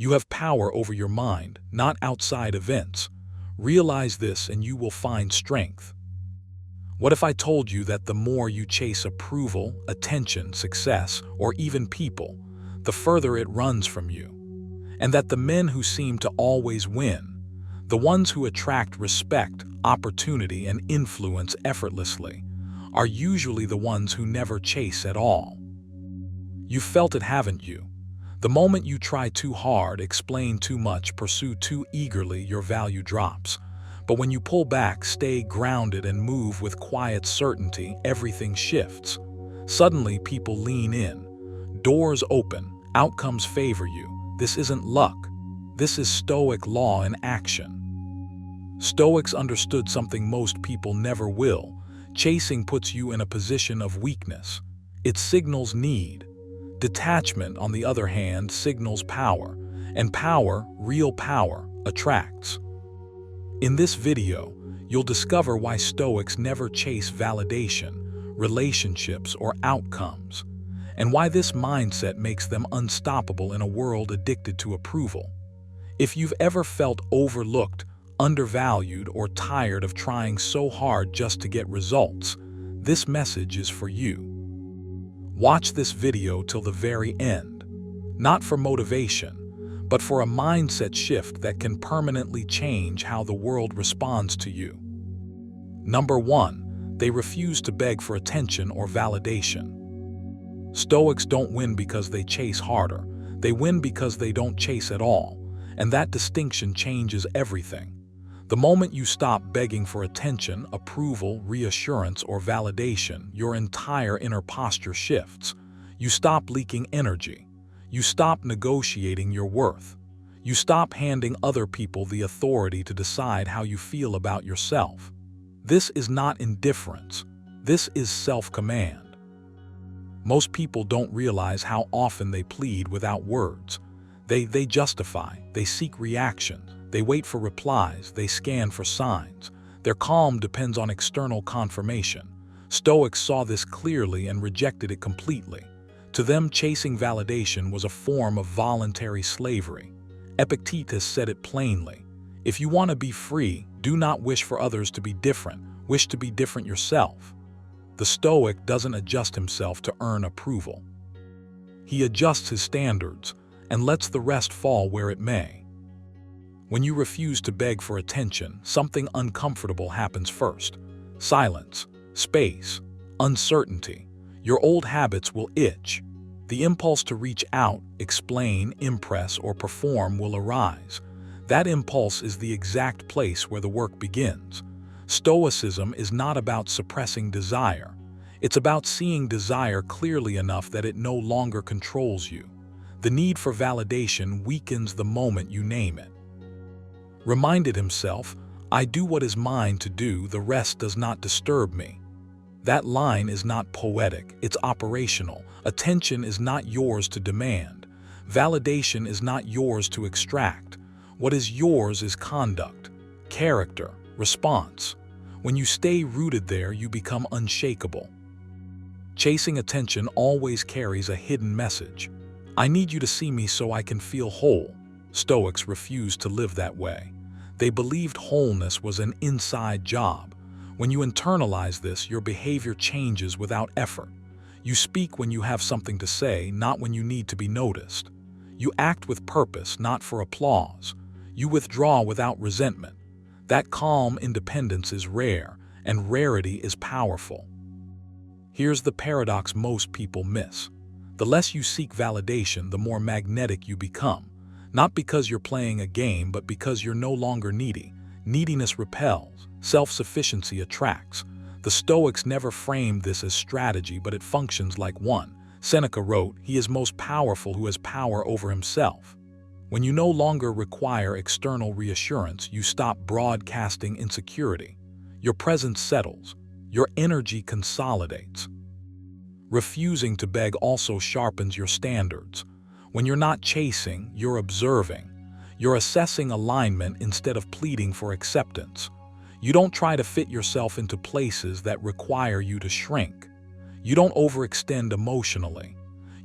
You have power over your mind, not outside events. Realize this and you will find strength. What if I told you that the more you chase approval, attention, success, or even people, the further it runs from you? And that the men who seem to always win, the ones who attract respect, opportunity, and influence effortlessly, are usually the ones who never chase at all. You've felt it, haven't you? The moment you try too hard, explain too much, pursue too eagerly, your value drops. But when you pull back, stay grounded, and move with quiet certainty, everything shifts. Suddenly, people lean in. Doors open. Outcomes favor you. This isn't luck. This is Stoic law in action. Stoics understood something most people never will. Chasing puts you in a position of weakness. It signals need. Detachment, on the other hand, signals power. And power, real power, attracts. In this video, you'll discover why Stoics never chase validation, relationships, or outcomes, and why this mindset makes them unstoppable in a world addicted to approval. If you've ever felt overlooked, undervalued, or tired of trying so hard just to get results, this message is for you. Watch this video till the very end, not for motivation, but for a mindset shift that can permanently change how the world responds to you. Number 1, they refuse to beg for attention or validation. Stoics don't win because they chase harder. They win because they don't chase at all, and that distinction changes everything. The moment you stop begging for attention, approval, reassurance, or validation, your entire inner posture shifts. You stop leaking energy. You stop negotiating your worth. You stop handing other people the authority to decide how you feel about yourself. This is not indifference. This is self-command. Most people don't realize how often they plead without words. They justify, they seek reactions, they wait for replies, they scan for signs. Their calm depends on external confirmation. Stoics saw this clearly and rejected it completely. To them, chasing validation was a form of voluntary slavery. Epictetus said it plainly: if you want to be free, do not wish for others to be different, wish to be different yourself. The Stoic doesn't adjust himself to earn approval. He adjusts his standards and lets the rest fall where it may. When you refuse to beg for attention, something uncomfortable happens first. Silence, space, uncertainty. Your old habits will itch. The impulse to reach out, explain, impress, or perform will arise. That impulse is the exact place where the work begins. Stoicism is not about suppressing desire. It's about seeing desire clearly enough that it no longer controls you. The need for validation weakens the moment you name it. Reminded himself, I do what is mine to do, the rest does not disturb me. That line is not poetic, it's operational. Attention is not yours to demand. Validation is not yours to extract. What is yours is conduct, character, response. When you stay rooted there, you become unshakable. Chasing attention always carries a hidden message. I need you to see me so I can feel whole. Stoics refused to live that way. They believed wholeness was an inside job. When you internalize this, your behavior changes without effort. You speak when you have something to say, not when you need to be noticed. You act with purpose, not for applause. You withdraw without resentment. That calm independence is rare, and rarity is powerful. Here's the paradox most people miss. The less you seek validation, the more magnetic you become. Not because you're playing a game, but because you're no longer needy. Neediness repels, self-sufficiency attracts. The Stoics never framed this as strategy, but it functions like one. Seneca wrote, "He is most powerful who has power over himself." When you no longer require external reassurance, you stop broadcasting insecurity. Your presence settles. Your energy consolidates. Refusing to beg also sharpens your standards. When you're not chasing, you're observing. You're assessing alignment instead of pleading for acceptance. You don't try to fit yourself into places that require you to shrink. You don't overextend emotionally.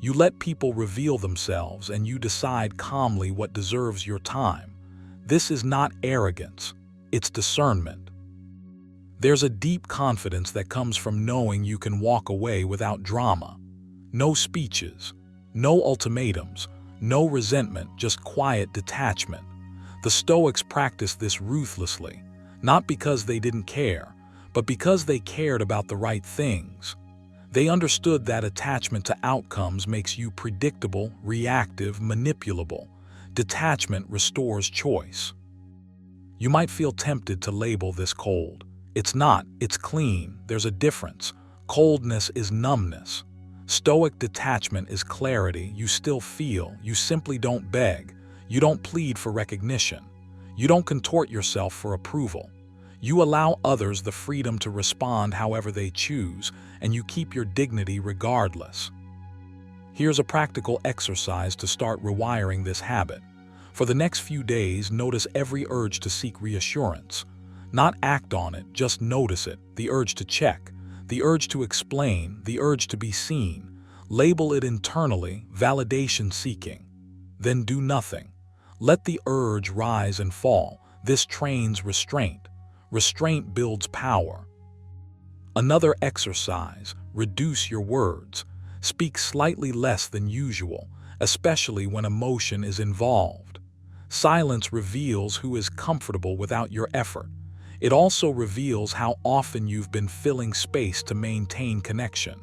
You let people reveal themselves and you decide calmly what deserves your time. This is not arrogance, it's discernment. There's a deep confidence that comes from knowing you can walk away without drama. No speeches, no ultimatums, no resentment, just quiet detachment. The Stoics practiced this ruthlessly, not because they didn't care, but because they cared about the right things. They understood that attachment to outcomes makes you predictable, reactive, manipulable. Detachment restores choice. You might feel tempted to label this cold. It's not, it's clean. There's a difference. Coldness is numbness. Stoic detachment is clarity. You still feel, you simply don't beg. You don't plead for recognition. You don't contort yourself for approval. You allow others the freedom to respond however they choose, and you keep your dignity regardless. Here's a practical exercise to start rewiring this habit. For the next few days, notice every urge to seek reassurance. Not act on it, just notice it. The urge to check, the urge to explain, the urge to be seen. Label it internally, validation seeking. Then do nothing. Let the urge rise and fall. This trains restraint. Restraint builds power. Another exercise, reduce your words. Speak slightly less than usual, especially when emotion is involved. Silence reveals who is comfortable without your effort. It also reveals how often you've been filling space to maintain connection.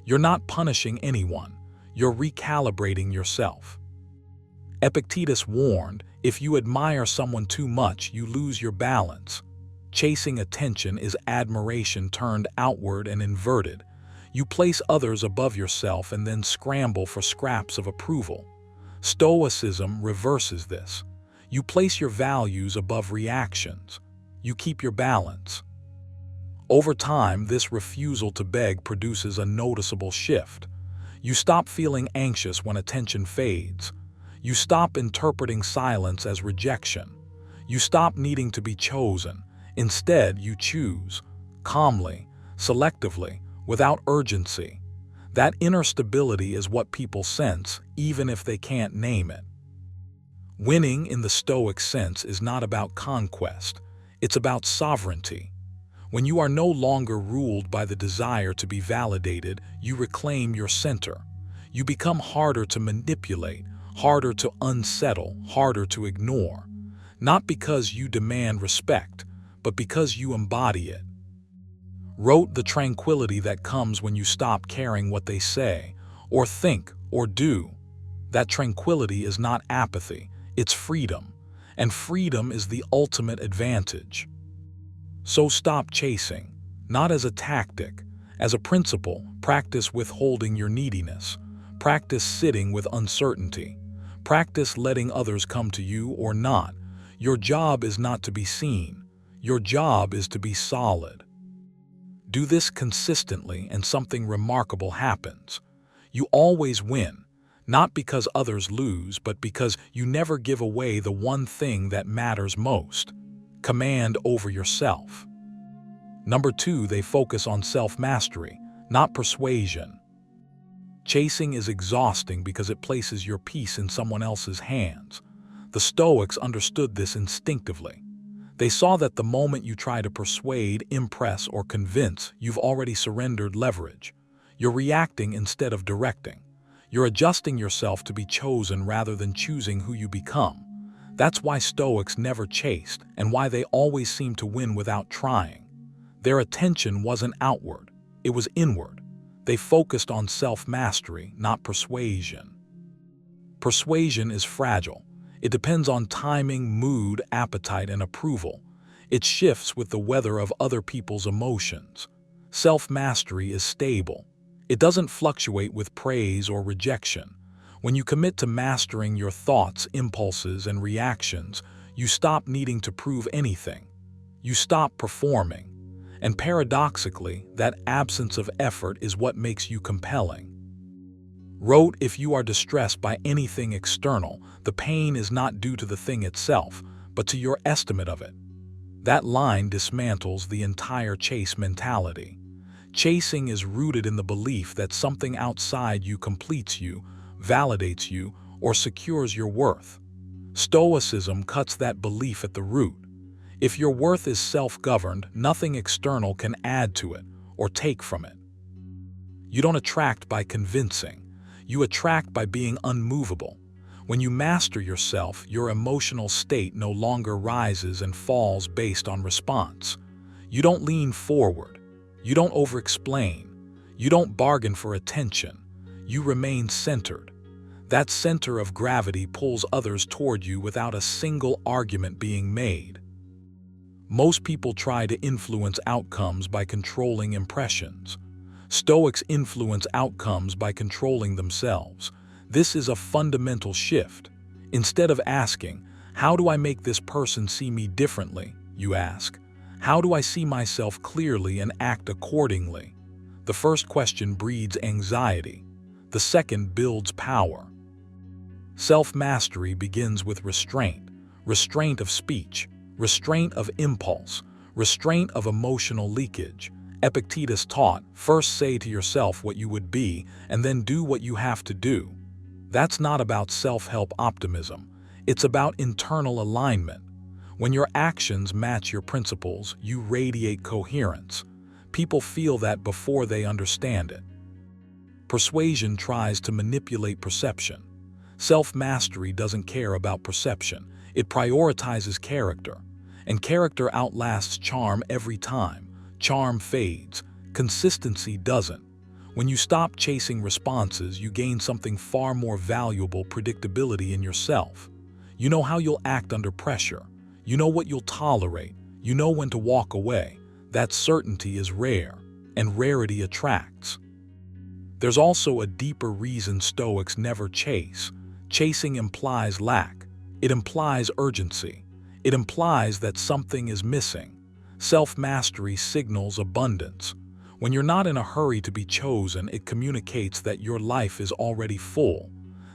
You're not punishing anyone, you're recalibrating yourself. Epictetus warned, if you admire someone too much, you lose your balance. Chasing attention is admiration turned outward and inverted. You place others above yourself and then scramble for scraps of approval. Stoicism reverses this. You place your values above reactions. You keep your balance. Over time, this refusal to beg produces a noticeable shift. You stop feeling anxious when attention fades. You stop interpreting silence as rejection. You stop needing to be chosen. Instead, you choose, calmly, selectively, without urgency. That inner stability is what people sense, even if they can't name it. Winning in the Stoic sense is not about conquest, it's about sovereignty. When you are no longer ruled by the desire to be validated, you reclaim your center. You become harder to manipulate, harder to unsettle, harder to ignore. Not because you demand respect, but because you embody it. Wrote the tranquility that comes when you stop caring what they say, or think, or do. That tranquility is not apathy, it's freedom, and freedom is the ultimate advantage. So stop chasing, not as a tactic, as a principle. Practice withholding your neediness. Practice sitting with uncertainty. Practice letting others come to you or not. Your job is not to be seen. Your job is to be solid. Do this consistently and something remarkable happens. You always win, not because others lose, but because you never give away the one thing that matters most: command over yourself. Number 2, they focus on self-mastery, not persuasion. Chasing is exhausting because it places your peace in someone else's hands. The Stoics understood this instinctively. They saw that the moment you try to persuade, impress, or convince, you've already surrendered leverage. You're reacting instead of directing. You're adjusting yourself to be chosen rather than choosing who you become. That's why Stoics never chased, and why they always seemed to win without trying. Their attention wasn't outward, it was inward. They focused on self-mastery, not persuasion. Persuasion is fragile. It depends on timing, mood, appetite, and approval. It shifts with the weather of other people's emotions. Self-mastery is stable. It doesn't fluctuate with praise or rejection. When you commit to mastering your thoughts, impulses, and reactions, you stop needing to prove anything. You stop performing. And paradoxically, that absence of effort is what makes you compelling. Wrote, if you are distressed by anything external, the pain is not due to the thing itself, but to your estimate of it. That line dismantles the entire chase mentality. Chasing is rooted in the belief that something outside you completes you, validates you, or secures your worth. Stoicism cuts that belief at the root. If your worth is self-governed, nothing external can add to it or take from it. You don't attract by convincing. You attract by being unmovable. When you master yourself, your emotional state no longer rises and falls based on response. You don't lean forward. You don't over-explain. You don't bargain for attention. You remain centered. That center of gravity pulls others toward you without a single argument being made. Most people try to influence outcomes by controlling impressions. Stoics influence outcomes by controlling themselves. This is a fundamental shift. Instead of asking, "How do I make this person see me differently?" you ask, "How do I see myself clearly and act accordingly?" The first question breeds anxiety. The second builds power. Self-mastery begins with restraint. Restraint of speech, restraint of impulse, restraint of emotional leakage. Epictetus taught, first say to yourself what you would be, and then do what you have to do. That's not about self-help optimism. It's about internal alignment. When your actions match your principles, you radiate coherence. People feel that before they understand it. Persuasion tries to manipulate perception. Self-mastery doesn't care about perception. It prioritizes character. And character outlasts charm every time. Charm fades. Consistency doesn't. When you stop chasing responses, you gain something far more valuable: predictability in yourself. You know how you'll act under pressure. You know what you'll tolerate. You know when to walk away. That certainty is rare, and rarity attracts. There's also a deeper reason Stoics never chase. Chasing implies lack. It implies urgency. It implies that something is missing. Self-mastery signals abundance. When you're not in a hurry to be chosen, it communicates that your life is already full.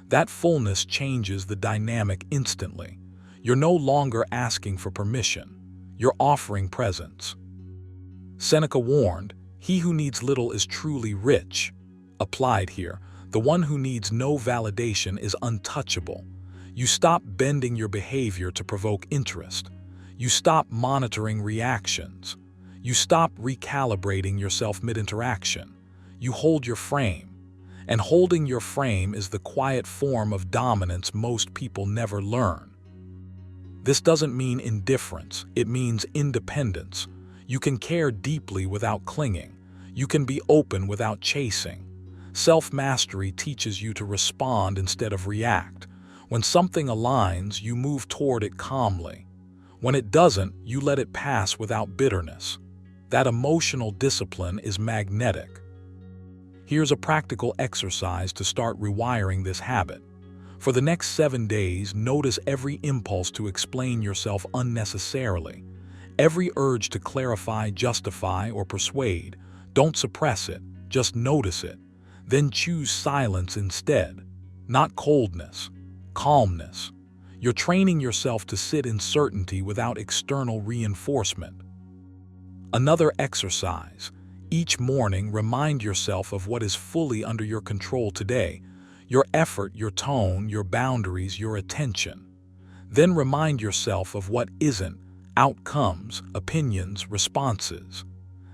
That fullness changes the dynamic instantly. You're no longer asking for permission. You're offering presence. Seneca warned, "He who needs little is truly rich." Applied here, the one who needs no validation is untouchable. You stop bending your behavior to provoke interest. You stop monitoring reactions. You stop recalibrating yourself mid-interaction. You hold your frame. And holding your frame is the quiet form of dominance most people never learn. This doesn't mean indifference, it means independence. You can care deeply without clinging. You can be open without chasing. Self-mastery teaches you to respond instead of react. When something aligns, you move toward it calmly. When it doesn't, you let it pass without bitterness. That emotional discipline is magnetic. Here's a practical exercise to start rewiring this habit. For the next 7 days, notice every impulse to explain yourself unnecessarily. Every urge to clarify, justify, or persuade. Don't suppress it, just notice it. Then choose silence instead. Not coldness, calmness. You're training yourself to sit in certainty without external reinforcement. Another exercise. Each morning, remind yourself of what is fully under your control today. Your effort, your tone, your boundaries, your attention. Then remind yourself of what isn't: outcomes, opinions, responses.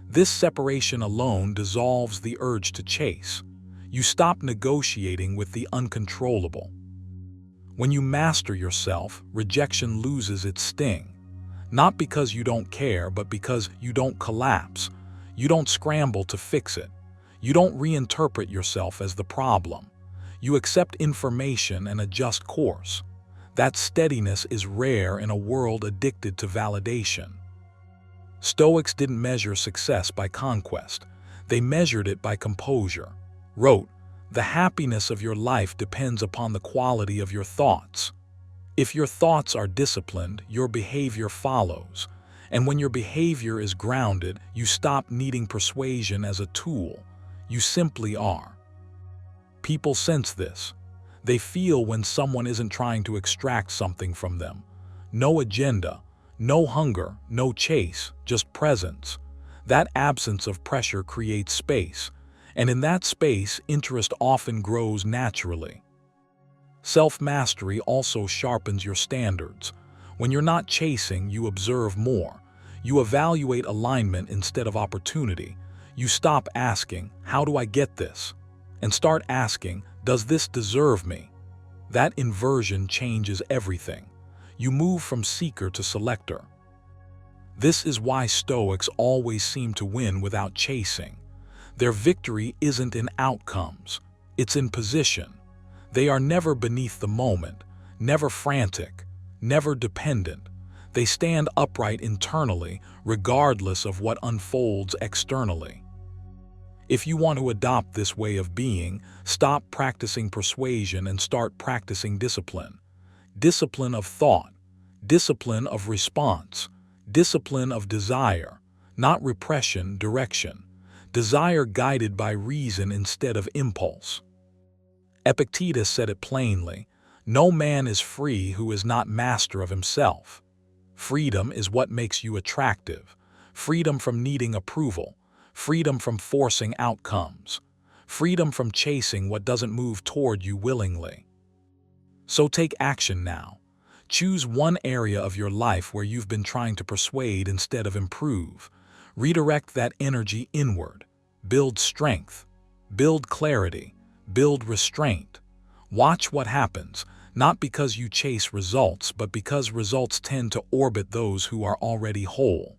This separation alone dissolves the urge to chase. You stop negotiating with the uncontrollable. When you master yourself, rejection loses its sting. Not because you don't care, but because you don't collapse. You don't scramble to fix it. You don't reinterpret yourself as the problem. You accept information and adjust course. That steadiness is rare in a world addicted to validation. Stoics didn't measure success by conquest. They measured it by composure. Wrote, "The happiness of your life depends upon the quality of your thoughts." If your thoughts are disciplined, your behavior follows. And when your behavior is grounded, you stop needing persuasion as a tool. You simply are. People sense this. They feel when someone isn't trying to extract something from them. No agenda, no hunger, no chase, just presence. That absence of pressure creates space, and in that space, interest often grows naturally. Self-mastery also sharpens your standards. When you're not chasing, you observe more. You evaluate alignment instead of opportunity. You stop asking, "How do I get this?" and start asking, "Does this deserve me?" That inversion changes everything. You move from seeker to selector. This is why Stoics always seem to win without chasing. Their victory isn't in outcomes, it's in position. They are never beneath the moment, never frantic, never dependent. They stand upright internally, regardless of what unfolds externally. If you want to adopt this way of being, stop practicing persuasion and start practicing discipline. Discipline of thought, discipline of response, discipline of desire, not repression, direction. Desire guided by reason instead of impulse. Epictetus said it plainly, "No man is free who is not master of himself." Freedom is what makes you attractive. Freedom from needing approval. Freedom from forcing outcomes. Freedom from chasing what doesn't move toward you willingly. So take action now. Choose one area of your life where you've been trying to persuade instead of improve. Redirect that energy inward. Build strength. Build clarity. Build restraint. Watch what happens, not because you chase results, but because results tend to orbit those who are already whole.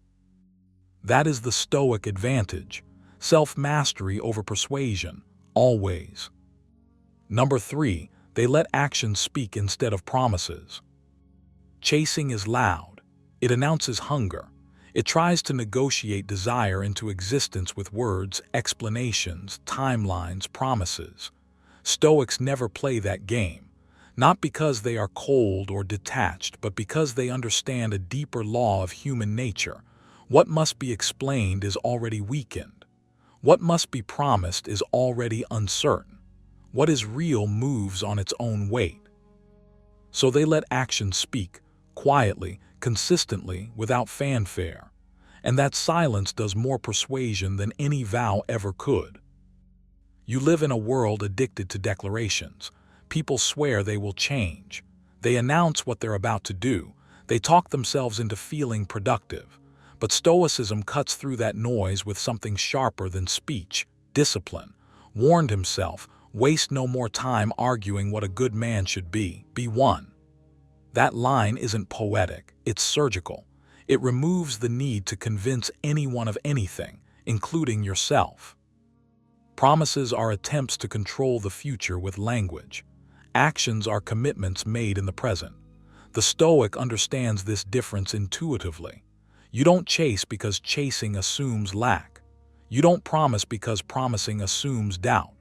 That is the Stoic advantage. Self-mastery over persuasion, always. Number 3, they let actions speak instead of promises. Chasing is loud. It announces hunger. It tries to negotiate desire into existence with words, explanations, timelines, promises. Stoics never play that game, not because they are cold or detached, but because they understand a deeper law of human nature. What must be explained is already weakened. What must be promised is already uncertain. What is real moves on its own weight. So they let action speak, quietly, consistently, without fanfare. And that silence does more persuasion than any vow ever could. You live in a world addicted to declarations. People swear they will change. They announce what they're about to do. They talk themselves into feeling productive. But Stoicism cuts through that noise with something sharper than speech, discipline. Warned himself, waste no more time arguing what a good man should be one. That line isn't poetic, it's surgical. It removes the need to convince anyone of anything, including yourself. Promises are attempts to control the future with language. Actions are commitments made in the present. The Stoic understands this difference intuitively. You don't chase because chasing assumes lack. You don't promise because promising assumes doubt.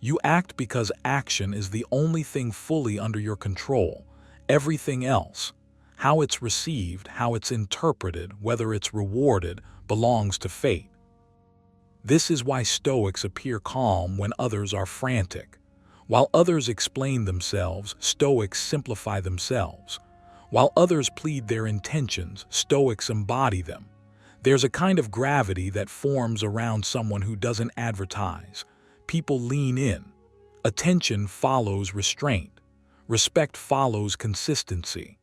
You act because action is the only thing fully under your control. Everything else, how it's received, how it's interpreted, whether it's rewarded, belongs to fate. This is why Stoics appear calm when others are frantic. While others explain themselves, Stoics simplify themselves. While others plead their intentions, Stoics embody them. There's a kind of gravity that forms around someone who doesn't advertise. People lean in. Attention follows restraint. Respect follows consistency.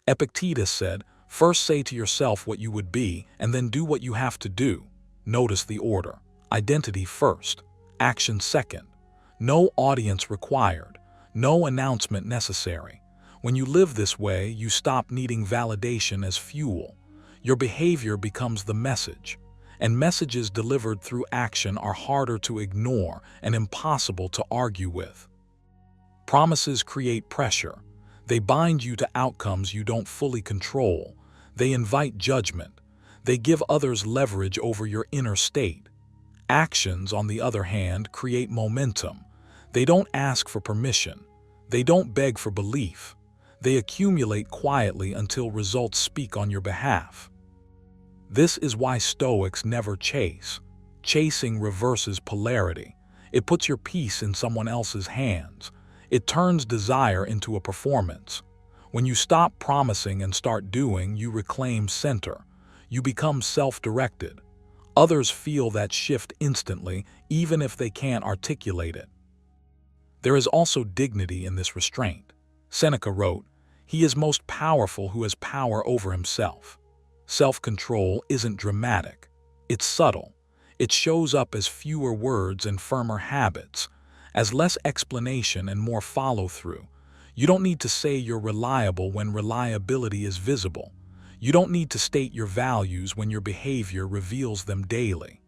Epictetus said, "First say to yourself what you would be, and then do what you have to do." Notice the order. Identity first, action second. No audience required, no announcement necessary. When you live this way, you stop needing validation as fuel. Your behavior becomes the message, and messages delivered through action are harder to ignore and impossible to argue with. Promises create pressure. They bind you to outcomes you don't fully control. They invite judgment. They give others leverage over your inner state. Actions, on the other hand, create momentum. They don't ask for permission. They don't beg for belief. They accumulate quietly until results speak on your behalf. This is why Stoics never chase. Chasing reverses polarity. It puts your peace in someone else's hands. It turns desire into a performance. When you stop promising and start doing, you reclaim center. You become self-directed. Others feel that shift instantly, even if they can't articulate it. There is also dignity in this restraint. Seneca wrote, "He is most powerful who has power over himself." Self-control isn't dramatic. It's subtle. It shows up as fewer words and firmer habits, as less explanation and more follow-through. You don't need to say you're reliable when reliability is visible. You don't need to state your values when your behavior reveals them daily.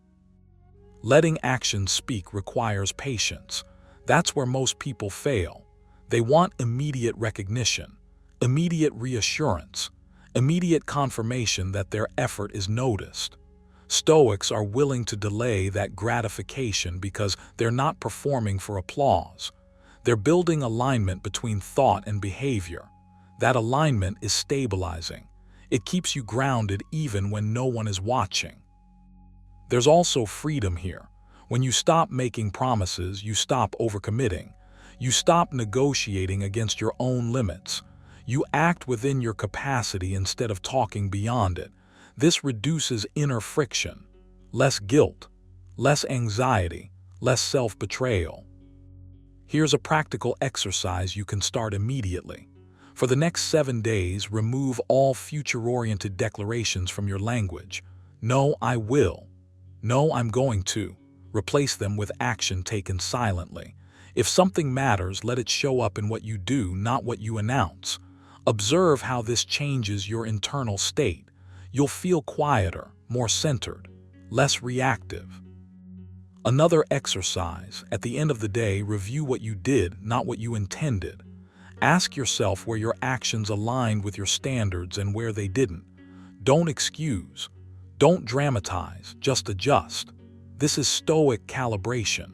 Letting actions speak requires patience. That's where most people fail. They want immediate recognition, immediate reassurance, immediate confirmation that their effort is noticed. Stoics are willing to delay that gratification because they're not performing for applause. They're building alignment between thought and behavior. That alignment is stabilizing. It keeps you grounded even when no one is watching. There's also freedom here. When you stop making promises, you stop overcommitting. You stop negotiating against your own limits. You act within your capacity instead of talking beyond it. This reduces inner friction, less guilt, less anxiety, less self-betrayal. Here's a practical exercise you can start immediately. For the next 7 days, remove all future-oriented declarations from your language. No, I will. No, I'm going to. Replace them with action taken silently. If something matters, let it show up in what you do, not what you announce. Observe how this changes your internal state. You'll feel quieter, more centered, less reactive. Another exercise, at the end of the day, review what you did, not what you intended. Ask yourself where your actions aligned with your standards and where they didn't. Don't excuse. Don't dramatize, just adjust. This is Stoic calibration.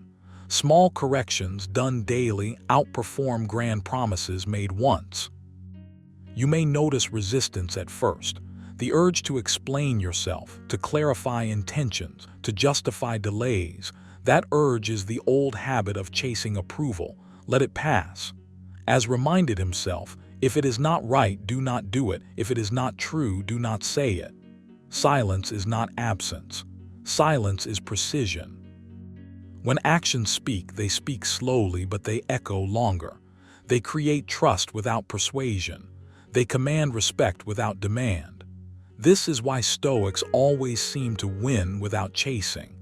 Small corrections done daily outperform grand promises made once. You may notice resistance at first. The urge to explain yourself, to clarify intentions, to justify delays. That urge is the old habit of chasing approval. Let it pass. As reminded himself, if it is not right, do not do it. If it is not true, do not say it. Silence is not absence. Silence is precision. When actions speak, they speak slowly, but they echo longer. They create trust without persuasion. They command respect without demand. This is why Stoics always seem to win without chasing.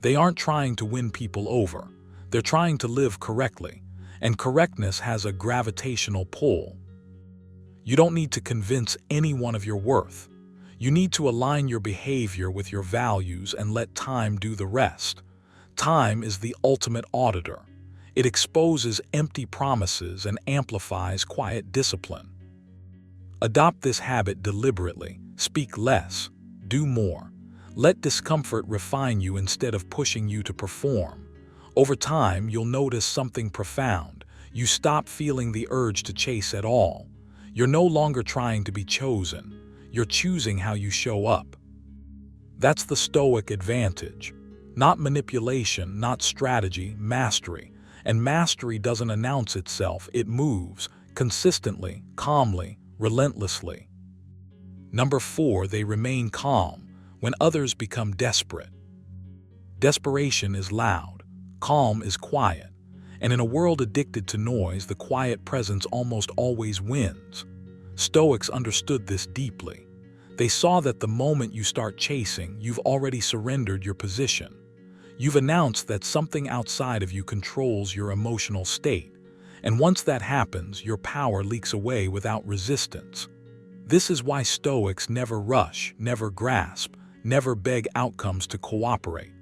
They aren't trying to win people over. They're trying to live correctly, and correctness has a gravitational pull. You don't need to convince anyone of your worth. You need to align your behavior with your values and let time do the rest. Time is the ultimate auditor. It exposes empty promises and amplifies quiet discipline. Adopt this habit deliberately. Speak less. Do more. Let discomfort refine you instead of pushing you to perform. Over time, you'll notice something profound. You stop feeling the urge to chase at all. You're no longer trying to be chosen. You're choosing how you show up. That's the Stoic advantage. Not manipulation, not strategy, mastery. And mastery doesn't announce itself, it moves, consistently, calmly, relentlessly. Number 4, they remain calm when others become desperate. Desperation is loud, calm is quiet, and in a world addicted to noise, the quiet presence almost always wins. Stoics understood this deeply. They saw that the moment you start chasing, you've already surrendered your position. You've announced that something outside of you controls your emotional state, and once that happens, your power leaks away without resistance. This is why Stoics never rush, never grasp, never beg outcomes to cooperate.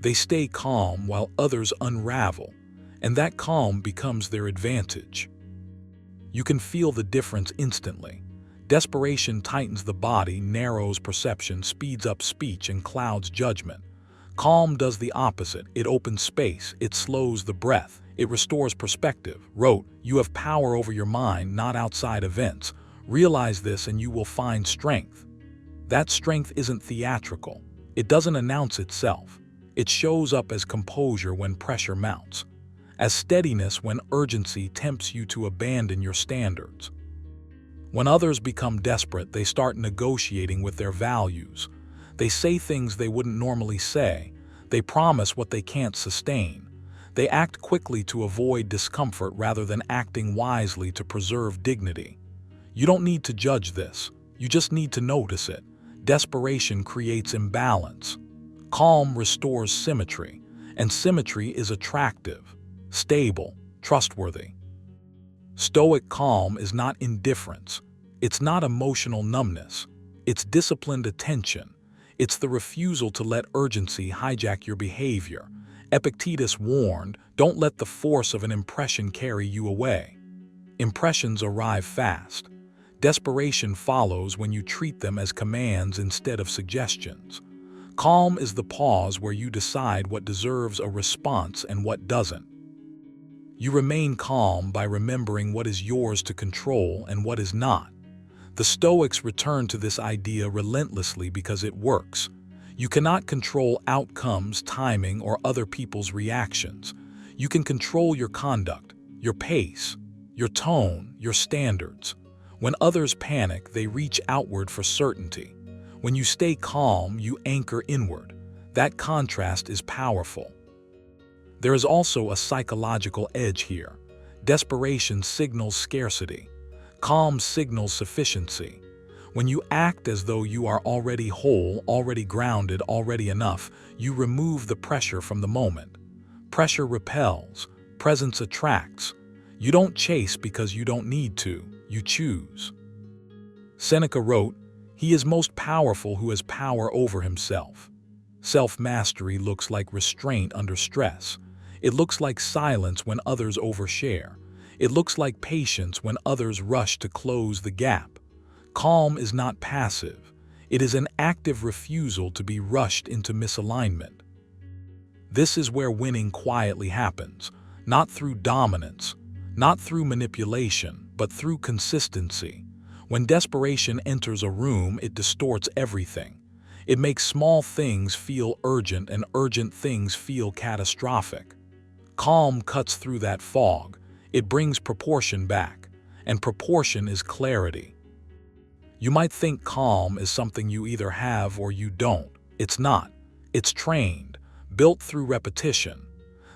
They stay calm while others unravel, and that calm becomes their advantage. You can feel the difference instantly. Desperation tightens the body, narrows perception, speeds up speech, and clouds judgment. Calm does the opposite. It opens space, it slows the breath, it restores perspective. Wrote, "You have power over your mind, not outside events. Realize this and you will find strength." That strength isn't theatrical. It doesn't announce itself. It shows up as composure when pressure mounts, as steadiness when urgency tempts you to abandon your standards. When others become desperate, they start negotiating with their values. They say things they wouldn't normally say. They promise what they can't sustain. They act quickly to avoid discomfort rather than acting wisely to preserve dignity. You don't need to judge this. You just need to notice it. Desperation creates imbalance. Calm restores symmetry, and symmetry is attractive, stable, trustworthy. Stoic calm is not indifference. It's not emotional numbness. It's disciplined attention. It's the refusal to let urgency hijack your behavior. Epictetus warned, don't let the force of an impression carry you away. Impressions arrive fast. Desperation follows when you treat them as commands instead of suggestions. Calm is the pause where you decide what deserves a response and what doesn't. You remain calm by remembering what is yours to control and what is not. The Stoics return to this idea relentlessly because it works. You cannot control outcomes, timing, or other people's reactions. You can control your conduct, your pace, your tone, your standards. When others panic, they reach outward for certainty. When you stay calm, you anchor inward. That contrast is powerful. There is also a psychological edge here. Desperation signals scarcity. Calm signals sufficiency. When you act as though you are already whole, already grounded, already enough, you remove the pressure from the moment. Pressure repels. Presence attracts. You don't chase because you don't need to. You choose. Seneca wrote, "He is most powerful who has power over himself." Self-mastery looks like restraint under stress. It looks like silence when others overshare. It looks like patience when others rush to close the gap. Calm is not passive. It is an active refusal to be rushed into misalignment. This is where winning quietly happens, not through dominance, not through manipulation, but through consistency. When desperation enters a room, it distorts everything. It makes small things feel urgent and urgent things feel catastrophic. Calm cuts through that fog. It brings proportion back, and proportion is clarity. You might think calm is something you either have or you don't. It's not. It's trained, built through repetition.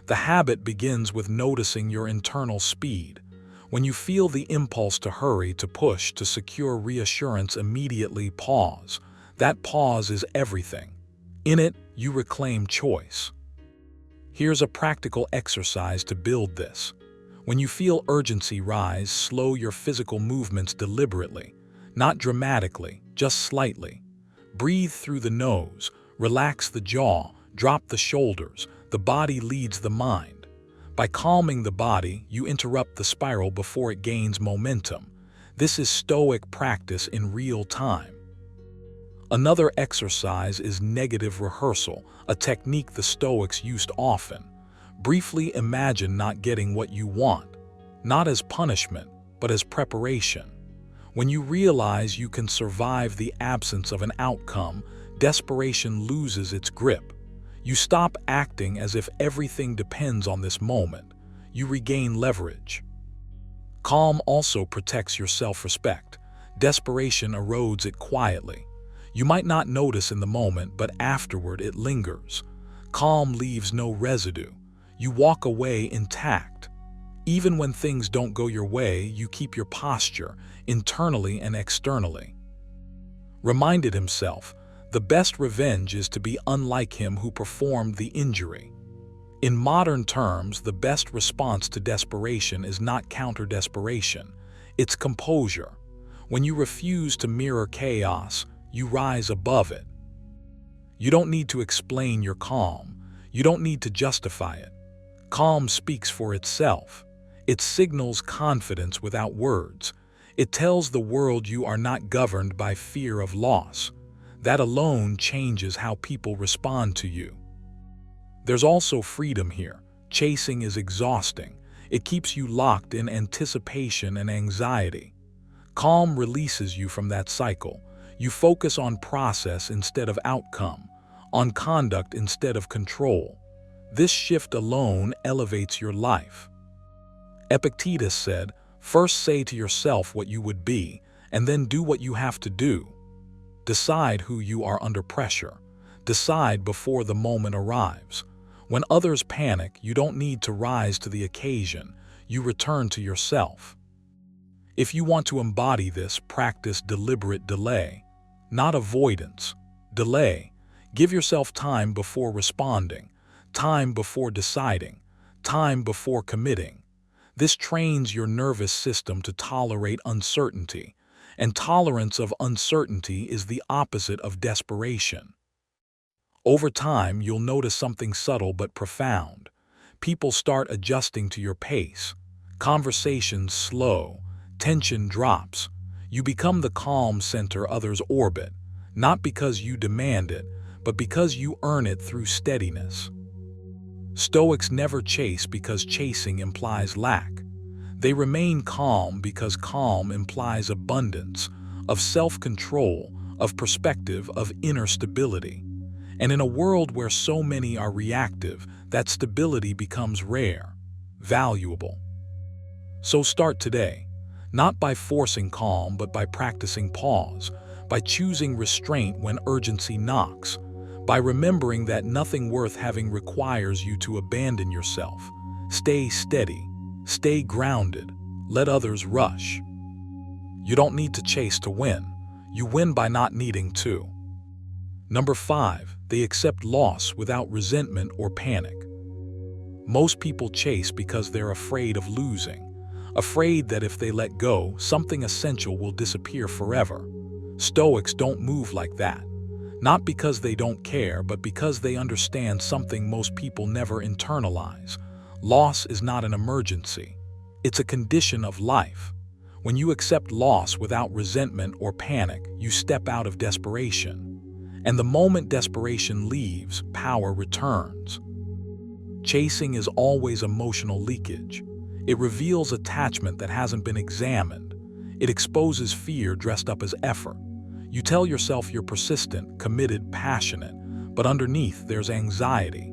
The habit begins with noticing your internal speed. When you feel the impulse to hurry, to push, to secure reassurance, immediately pause. That pause is everything. In it, you reclaim choice. Here's a practical exercise to build this. When you feel urgency rise, slow your physical movements deliberately, not dramatically, just slightly. Breathe through the nose, relax the jaw, drop the shoulders. The body leads the mind. By calming the body, you interrupt the spiral before it gains momentum. This is Stoic practice in real time. Another exercise is negative rehearsal, a technique the Stoics used often. Briefly imagine not getting what you want, not as punishment, but as preparation. When you realize you can survive the absence of an outcome, desperation loses its grip. You stop acting as if everything depends on this moment. You regain leverage. Calm also protects your self-respect. Desperation erodes it quietly. You might not notice in the moment, but afterward it lingers. Calm leaves no residue. You walk away intact. Even when things don't go your way, you keep your posture, internally and externally. Reminded himself, the best revenge is to be unlike him who performed the injury. In modern terms, the best response to desperation is not counter-desperation. It's composure. When you refuse to mirror chaos, you rise above it. You don't need to explain your calm. You don't need to justify it. Calm speaks for itself. It signals confidence without words. It tells the world you are not governed by fear of loss. That alone changes how people respond to you. There's also freedom here. Chasing is exhausting. It keeps you locked in anticipation and anxiety. Calm releases you from that cycle. You focus on process instead of outcome, on conduct instead of control. This shift alone elevates your life. Epictetus said, "First say to yourself what you would be, and then do what you have to do." Decide who you are under pressure. Decide before the moment arrives. When others panic, you don't need to rise to the occasion. You return to yourself. If you want to embody this, practice deliberate delay, not avoidance. Delay. Give yourself time before responding, time before deciding, time before committing. This trains your nervous system to tolerate uncertainty, and tolerance of uncertainty is the opposite of desperation. Over time, you'll notice something subtle but profound. People start adjusting to your pace. Conversations slow. Tension drops. You become the calm center others orbit, not because you demand it, but because you earn it through steadiness. Stoics never chase because chasing implies lack. They remain calm because calm implies abundance, of self-control, of perspective, of inner stability. And in a world where so many are reactive, that stability becomes rare, valuable. So start today, not by forcing calm, but by practicing pause, by choosing restraint when urgency knocks, by remembering that nothing worth having requires you to abandon yourself. Stay steady, stay grounded, let others rush. You don't need to chase to win. You win by not needing to. Number 5, they accept loss without resentment or panic. Most people chase because they're afraid of losing, afraid that if they let go, something essential will disappear forever. Stoics don't move like that. Not because they don't care, but because they understand something most people never internalize. Loss is not an emergency. It's a condition of life. When you accept loss without resentment or panic, you step out of desperation. And the moment desperation leaves, power returns. Chasing is always emotional leakage. It reveals attachment that hasn't been examined. It exposes fear dressed up as effort. You tell yourself you're persistent, committed, passionate, but underneath there's anxiety.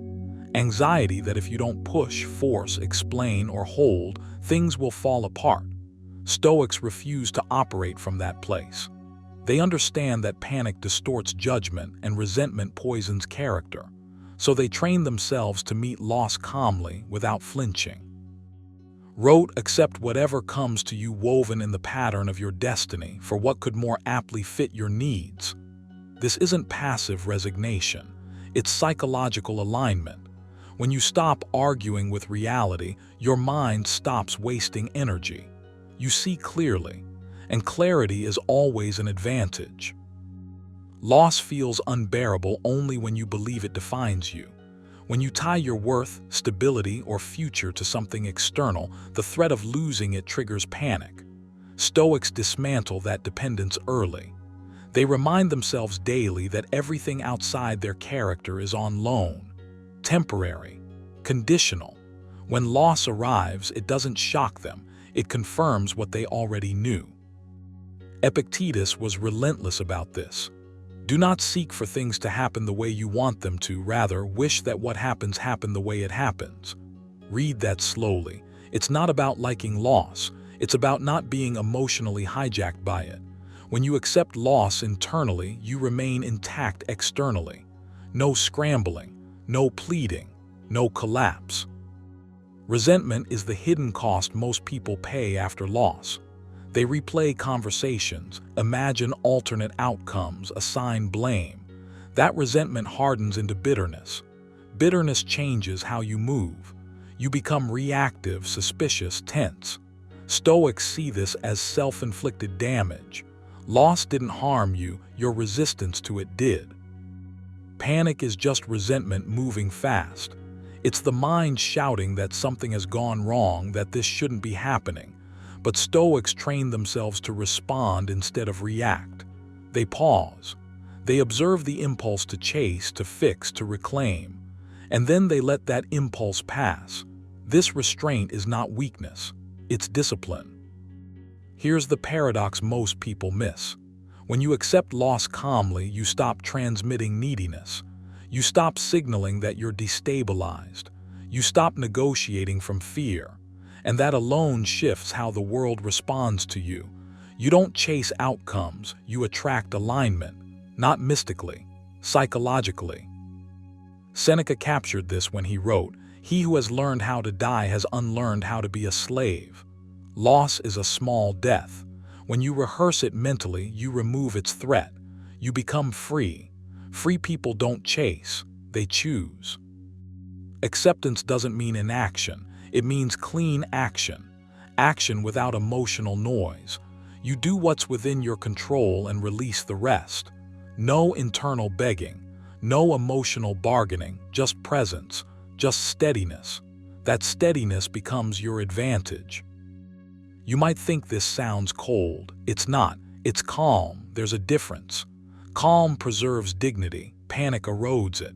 Anxiety that if you don't push, force, explain, or hold, things will fall apart. Stoics refuse to operate from that place. They understand that panic distorts judgment and resentment poisons character, so they train themselves to meet loss calmly without flinching. Wrote, accept whatever comes to you woven in the pattern of your destiny for what could more aptly fit your needs. This isn't passive resignation, it's psychological alignment. When you stop arguing with reality, your mind stops wasting energy. You see clearly, and clarity is always an advantage. Loss feels unbearable only when you believe it defines you. When you tie your worth, stability, or future to something external, the threat of losing it triggers panic. Stoics dismantle that dependence early. They remind themselves daily that everything outside their character is on loan, temporary, conditional. When loss arrives, it doesn't shock them, it confirms what they already knew. Epictetus was relentless about this. Do not seek for things to happen the way you want them to, rather wish that what happens happen the way it happens. Read that slowly. It's not about liking loss, it's about not being emotionally hijacked by it. When you accept loss internally, you remain intact externally. No scrambling, no pleading, no collapse. Resentment is the hidden cost most people pay after loss. They replay conversations, imagine alternate outcomes, assign blame. That resentment hardens into bitterness. Bitterness changes how you move. You become reactive, suspicious, tense. Stoics see this as self-inflicted damage. Loss didn't harm you, your resistance to it did. Panic is just resentment moving fast. It's the mind shouting that something has gone wrong, that this shouldn't be happening. But Stoics train themselves to respond instead of react. They pause. They observe the impulse to chase, to fix, to reclaim. And then they let that impulse pass. This restraint is not weakness, it's discipline. Here's the paradox most people miss. When you accept loss calmly, you stop transmitting neediness. You stop signaling that you're destabilized. You stop negotiating from fear. And that alone shifts how the world responds to you. You don't chase outcomes, you attract alignment. not mystically, psychologically. Seneca captured this when he wrote, "He who has learned how to die has unlearned how to be a slave." Loss is a small death. When you rehearse it mentally, you remove its threat. You become free. Free people don't chase, they choose. Acceptance doesn't mean inaction, it means clean action. Action without emotional noise. You do what's within your control and release the rest. No internal begging, no emotional bargaining, just presence, just steadiness. That steadiness becomes your advantage. You might think this sounds cold. It's not. It's calm. There's a difference. Calm preserves dignity. Panic erodes it.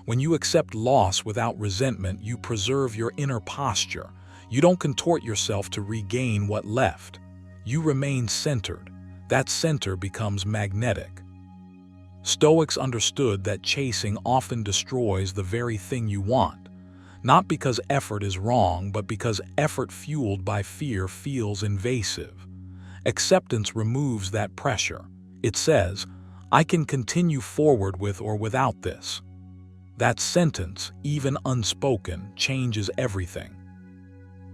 When you accept loss without resentment, you preserve your inner posture. You don't contort yourself to regain what left. You remain centered. That center becomes magnetic. Stoics understood that chasing often destroys the very thing you want. Not because effort is wrong, but because effort fueled by fear feels invasive. Acceptance removes that pressure. It says, I can continue forward with or without this. That sentence, even unspoken, changes everything.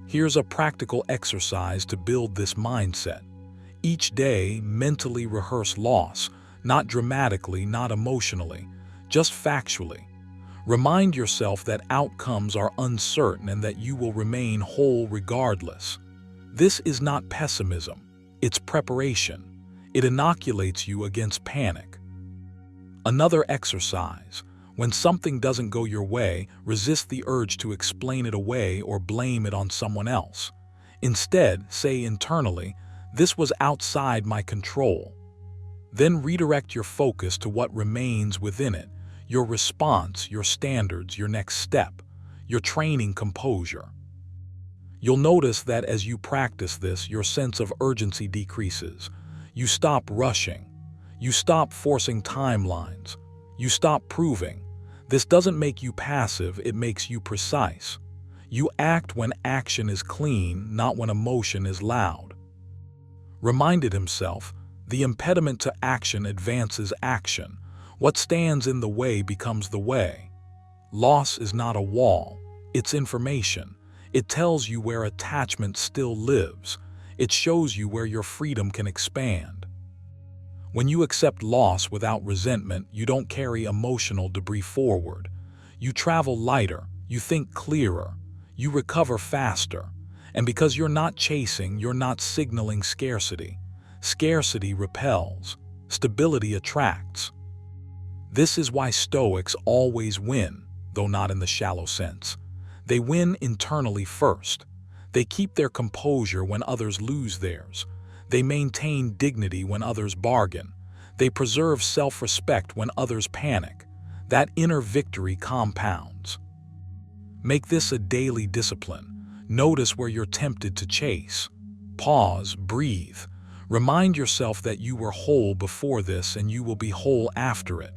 Here's a practical exercise to build this mindset. Each day, mentally rehearse loss, not dramatically, not emotionally, just factually. Remind yourself that outcomes are uncertain and that you will remain whole regardless. This is not pessimism, it's preparation. It inoculates you against panic. Another exercise. When something doesn't go your way, resist the urge to explain it away or blame it on someone else. Instead, say internally, this was outside my control. Then redirect your focus to what remains within it, your response, your standards, your next step, your training composure. You'll notice that as you practice this, your sense of urgency decreases. You stop rushing. You stop forcing timelines. You stop proving. This doesn't make you passive, it makes you precise. You act when action is clean, not when emotion is loud. Reminded himself, the impediment to action advances action. What stands in the way becomes the way. Loss is not a wall, it's information. It tells you where attachment still lives. It shows you where your freedom can expand. When you accept loss without resentment, you don't carry emotional debris forward. You travel lighter, you think clearer, you recover faster. And because you're not chasing, you're not signaling scarcity. Scarcity repels, stability attracts. This is why Stoics always win, though not in the shallow sense. They win internally first. They keep their composure when others lose theirs. They maintain dignity when others bargain. They preserve self-respect when others panic. That inner victory compounds. Make this a daily discipline. Notice where you're tempted to chase. Pause, breathe. Remind yourself that you were whole before this and you will be whole after it.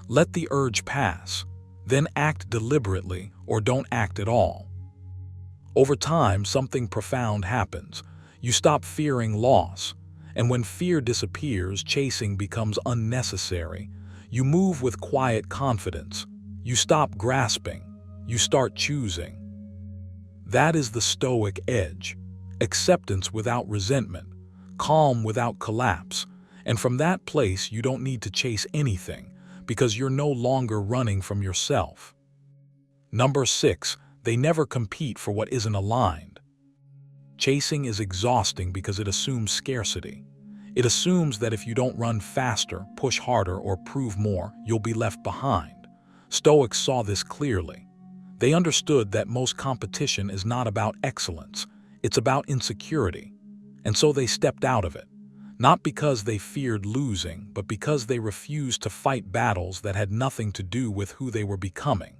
Let the urge pass. Then act deliberately or don't act at all. Over time, something profound happens. You stop fearing loss. And when fear disappears, chasing becomes unnecessary. You move with quiet confidence. You stop grasping. You start choosing. That is the Stoic edge. Acceptance without resentment. Calm without collapse. And from that place, you don't need to chase anything because you're no longer running from yourself. Number 6, they never compete for what isn't aligned. Chasing is exhausting because it assumes scarcity. It assumes that if you don't run faster, push harder, or prove more, you'll be left behind. Stoics saw this clearly. They understood that most competition is not about excellence, it's about insecurity. And so they stepped out of it. Not because they feared losing, but because they refused to fight battles that had nothing to do with who they were becoming.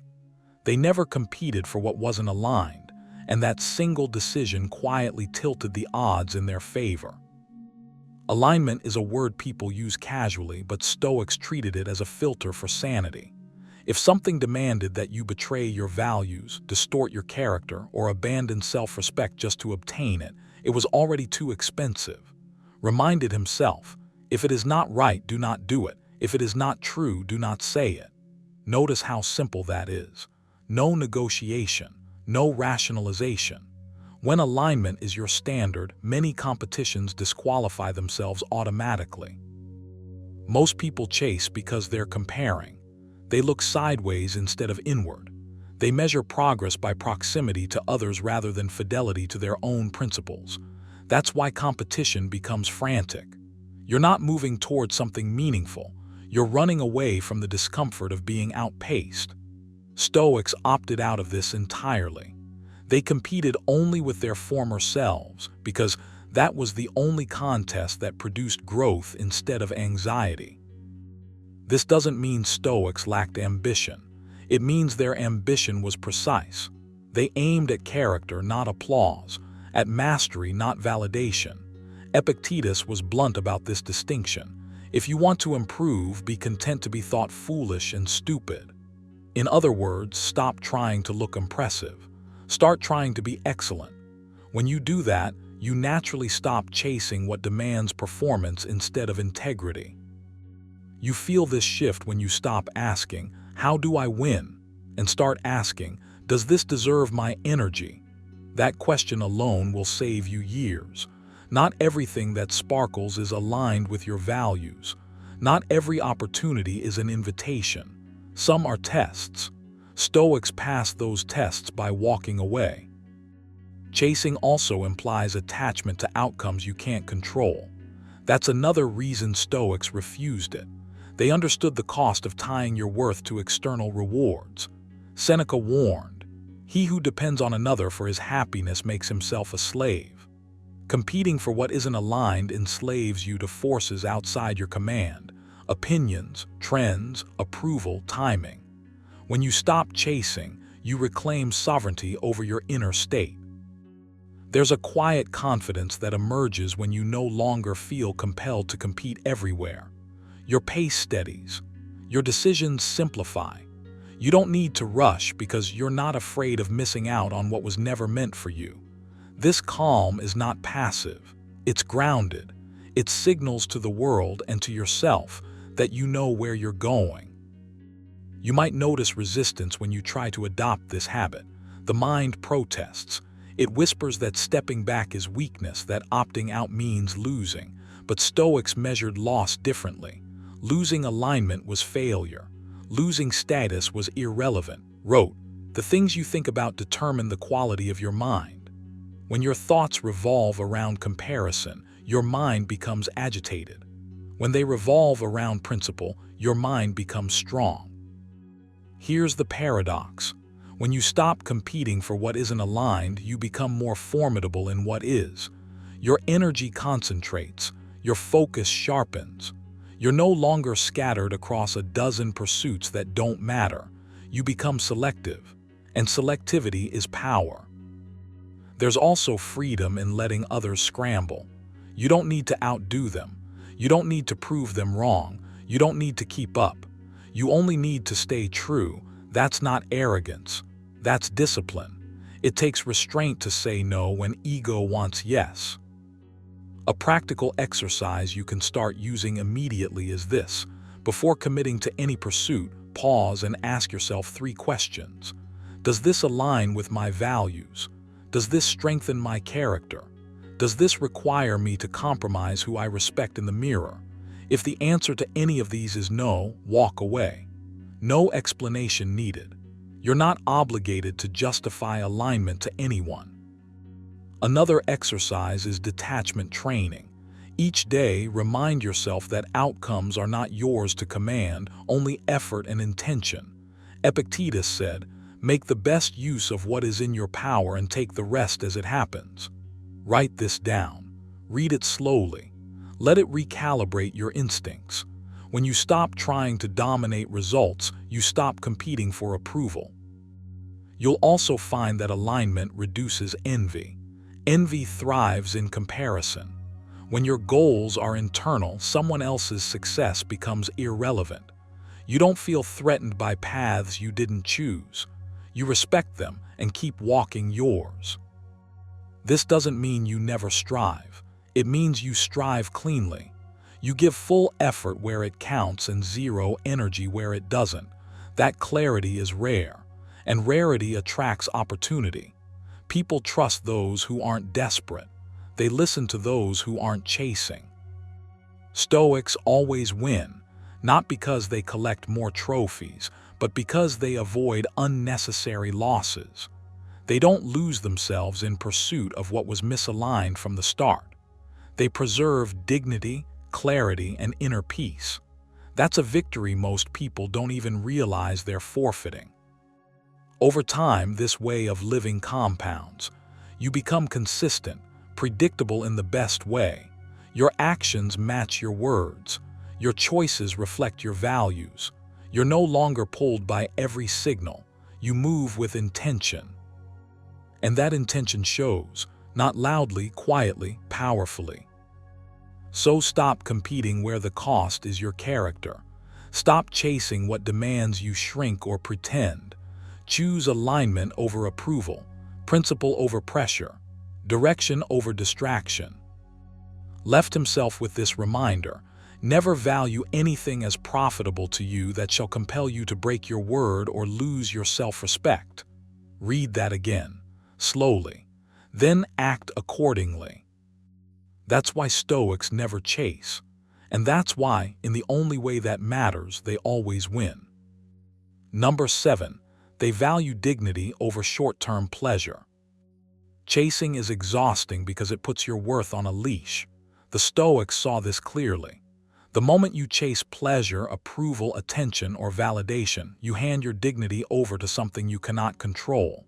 They never competed for what wasn't aligned, and that single decision quietly tilted the odds in their favor. Alignment is a word people use casually, but Stoics treated it as a filter for sanity. If something demanded that you betray your values, distort your character, or abandon self-respect just to obtain it, it was already too expensive. Reminded himself, if it is not right, do not do it. If it is not true, do not say it. Notice how simple that is. No negotiation, no rationalization. When alignment is your standard, many competitions disqualify themselves automatically. Most people chase because they're comparing. They look sideways instead of inward. They measure progress by proximity to others rather than fidelity to their own principles. That's why competition becomes frantic. You're not moving towards something meaningful. You're running away from the discomfort of being outpaced. Stoics opted out of this entirely. They competed only with their former selves because that was the only contest that produced growth instead of anxiety. This doesn't mean Stoics lacked ambition. It means their ambition was precise. They aimed at character, not applause, at mastery, not validation. Epictetus was blunt about this distinction. If you want to improve, be content to be thought foolish and stupid. In other words, stop trying to look impressive. Start trying to be excellent. When you do that, you naturally stop chasing what demands performance instead of integrity. You feel this shift when you stop asking, "How do I win?" and start asking, "Does this deserve my energy?" That question alone will save you years. Not everything that sparkles is aligned with your values. Not every opportunity is an invitation. Some are tests. Stoics pass those tests by walking away. Chasing also implies attachment to outcomes you can't control. That's another reason Stoics refused it. They understood the cost of tying your worth to external rewards. Seneca warned, "He who depends on another for his happiness makes himself a slave." Competing for what isn't aligned enslaves you to forces outside your command: opinions, trends, approval, timing. When you stop chasing, you reclaim sovereignty over your inner state. There's a quiet confidence that emerges when you no longer feel compelled to compete everywhere. Your pace steadies. Your decisions simplify. You don't need to rush because you're not afraid of missing out on what was never meant for you. This calm is not passive. It's grounded. It signals to the world and to yourself that you know where you're going. You might notice resistance when you try to adopt this habit. The mind protests. It whispers that stepping back is weakness, that opting out means losing. But Stoics measured loss differently. Losing alignment was failure. Losing status was irrelevant. Wrote, "The things you think about determine the quality of your mind." When your thoughts revolve around comparison, your mind becomes agitated. When they revolve around principle, your mind becomes strong. Here's the paradox. When you stop competing for what isn't aligned, you become more formidable in what is. Your energy concentrates. Your focus sharpens. You're no longer scattered across a dozen pursuits that don't matter. You become selective. And selectivity is power. There's also freedom in letting others scramble. You don't need to outdo them. You don't need to prove them wrong. You don't need to keep up. You only need to stay true. That's not arrogance. That's discipline. It takes restraint to say no when ego wants yes. A practical exercise you can start using immediately is this. Before committing to any pursuit, pause and ask yourself 3 questions. Does this align with my values? Does this strengthen my character? Does this require me to compromise who I respect in the mirror? If the answer to any of these is no, walk away. No explanation needed. You're not obligated to justify alignment to anyone. Another exercise is detachment training. Each day, remind yourself that outcomes are not yours to command, only effort and intention. Epictetus said, "Make the best use of what is in your power and take the rest as it happens." Write this down. Read it slowly. Let it recalibrate your instincts. When you stop trying to dominate results, you stop competing for approval. You'll also find that alignment reduces envy. Envy thrives in comparison. When your goals are internal, someone else's success becomes irrelevant. You don't feel threatened by paths you didn't choose. You respect them and keep walking yours. This doesn't mean you never strive. It means you strive cleanly. You give full effort where it counts and zero energy where it doesn't. That clarity is rare, and rarity attracts opportunity. People trust those who aren't desperate. They listen to those who aren't chasing. Stoics always win, not because they collect more trophies, but because they avoid unnecessary losses. They don't lose themselves in pursuit of what was misaligned from the start. They preserve dignity, clarity, and inner peace. That's a victory most people don't even realize they're forfeiting. Over time, this way of living compounds. You become consistent, predictable in the best way. Your actions match your words. Your choices reflect your values. You're no longer pulled by every signal. You move with intention. And that intention shows, not loudly, quietly, powerfully. So stop competing where the cost is your character. Stop chasing what demands you shrink or pretend. Choose alignment over approval, principle over pressure, direction over distraction. Left himself with this reminder: never value anything as profitable to you that shall compel you to break your word or lose your self-respect. Read that again, slowly, then act accordingly. That's why Stoics never chase, and that's why, in the only way that matters, they always win. Number 7. They value dignity over short-term pleasure. Chasing is exhausting because it puts your worth on a leash. The Stoics saw this clearly. The moment you chase pleasure, approval, attention, or validation, you hand your dignity over to something you cannot control.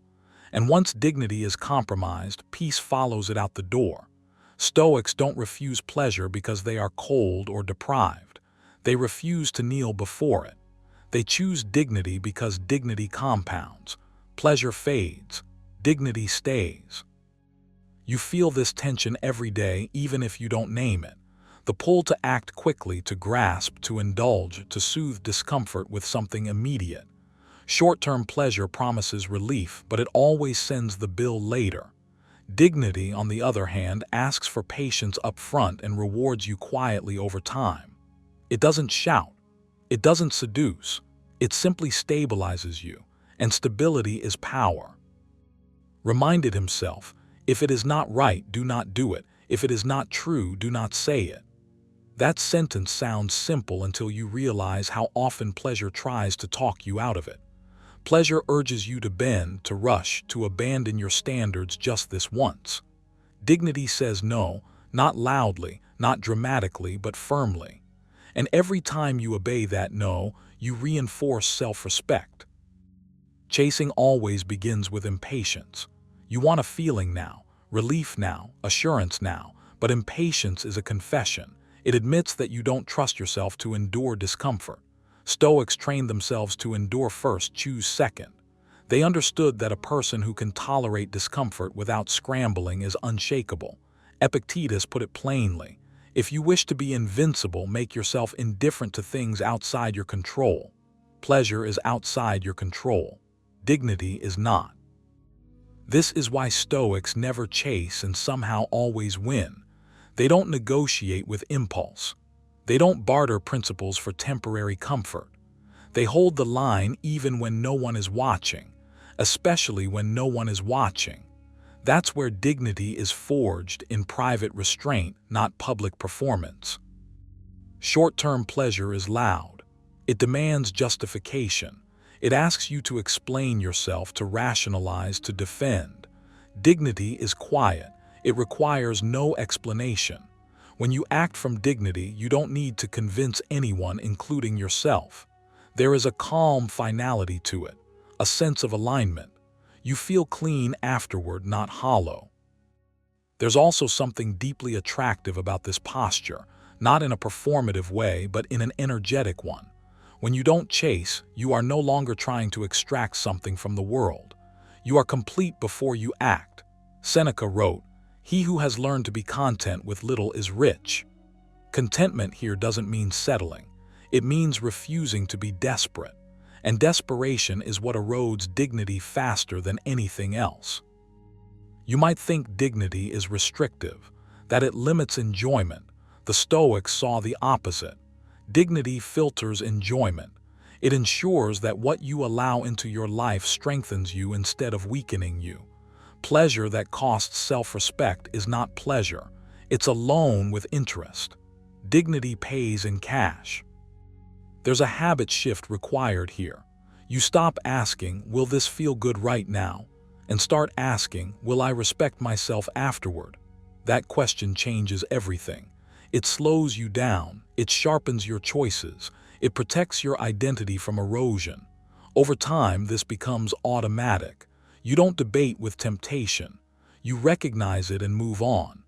And once dignity is compromised, peace follows it out the door. Stoics don't refuse pleasure because they are cold or deprived. They refuse to kneel before it. They choose dignity because dignity compounds. Pleasure fades. Dignity stays. You feel this tension every day, even if you don't name it. The pull to act quickly, to grasp, to indulge, to soothe discomfort with something immediate. Short-term pleasure promises relief, but it always sends the bill later. Dignity, on the other hand, asks for patience up front and rewards you quietly over time. It doesn't shout. It doesn't seduce. It simply stabilizes you, and stability is power. Reminded himself, if it is not right, do not do it. If it is not true, do not say it. That sentence sounds simple until you realize how often pleasure tries to talk you out of it. Pleasure urges you to bend, to rush, to abandon your standards just this once. Dignity says no, not loudly, not dramatically, but firmly. And every time you obey that no, you reinforce self-respect. Chasing always begins with impatience. You want a feeling now, relief now, assurance now, but impatience is a confession. It admits that you don't trust yourself to endure discomfort. Stoics trained themselves to endure first, choose second. They understood that a person who can tolerate discomfort without scrambling is unshakable. Epictetus put it plainly: if you wish to be invincible, make yourself indifferent to things outside your control. Pleasure is outside your control. Dignity is not. This is why Stoics never chase and somehow always win. They don't negotiate with impulse. They don't barter principles for temporary comfort. They hold the line even when no one is watching, especially when no one is watching. That's where dignity is forged, in private restraint, not public performance. Short-term pleasure is loud. It demands justification. It asks you to explain yourself, to rationalize, to defend. Dignity is quiet. It requires no explanation. When you act from dignity, you don't need to convince anyone, including yourself. There is a calm finality to it, a sense of alignment. You feel clean afterward, not hollow. There's also something deeply attractive about this posture, not in a performative way, but in an energetic one. When you don't chase, you are no longer trying to extract something from the world. You are complete before you act. Seneca wrote, "He who has learned to be content with little is rich." Contentment here doesn't mean settling. It means refusing to be desperate. And desperation is what erodes dignity faster than anything else. You might think dignity is restrictive, that it limits enjoyment. The The Stoics saw the opposite. Dignity filters enjoyment. It ensures that what you allow into your life strengthens you instead of weakening you. Pleasure that costs self-respect is not pleasure. It's a loan with interest. Dignity pays in cash. There's a habit shift required here. You stop asking, will this feel good right now? And start asking, will I respect myself afterward? That question changes everything. It slows you down. It sharpens your choices. It protects your identity from erosion. Over time, this becomes automatic. You don't debate with temptation. You recognize it and move on.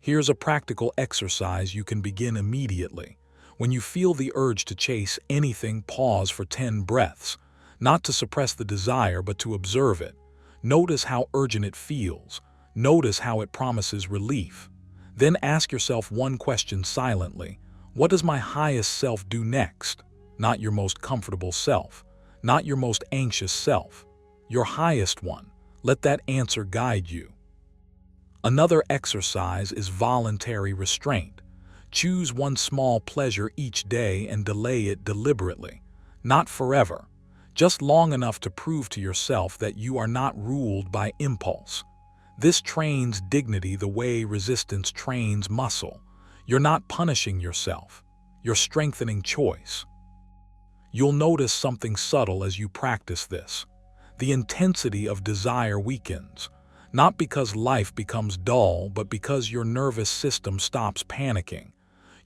Here's a practical exercise you can begin immediately. When you feel the urge to chase anything, pause for 10 breaths. Not to suppress the desire, but to observe it. Notice how urgent it feels. Notice how it promises relief. Then ask yourself one question silently. What does my highest self do next? Not your most comfortable self. Not your most anxious self. Your highest one. Let that answer guide you. Another exercise is voluntary restraint. Choose one small pleasure each day and delay it deliberately. Not forever. Just long enough to prove to yourself that you are not ruled by impulse. This trains dignity the way resistance trains muscle. You're not punishing yourself. You're strengthening choice. You'll notice something subtle as you practice this. The intensity of desire weakens, not because life becomes dull, but because your nervous system stops panicking.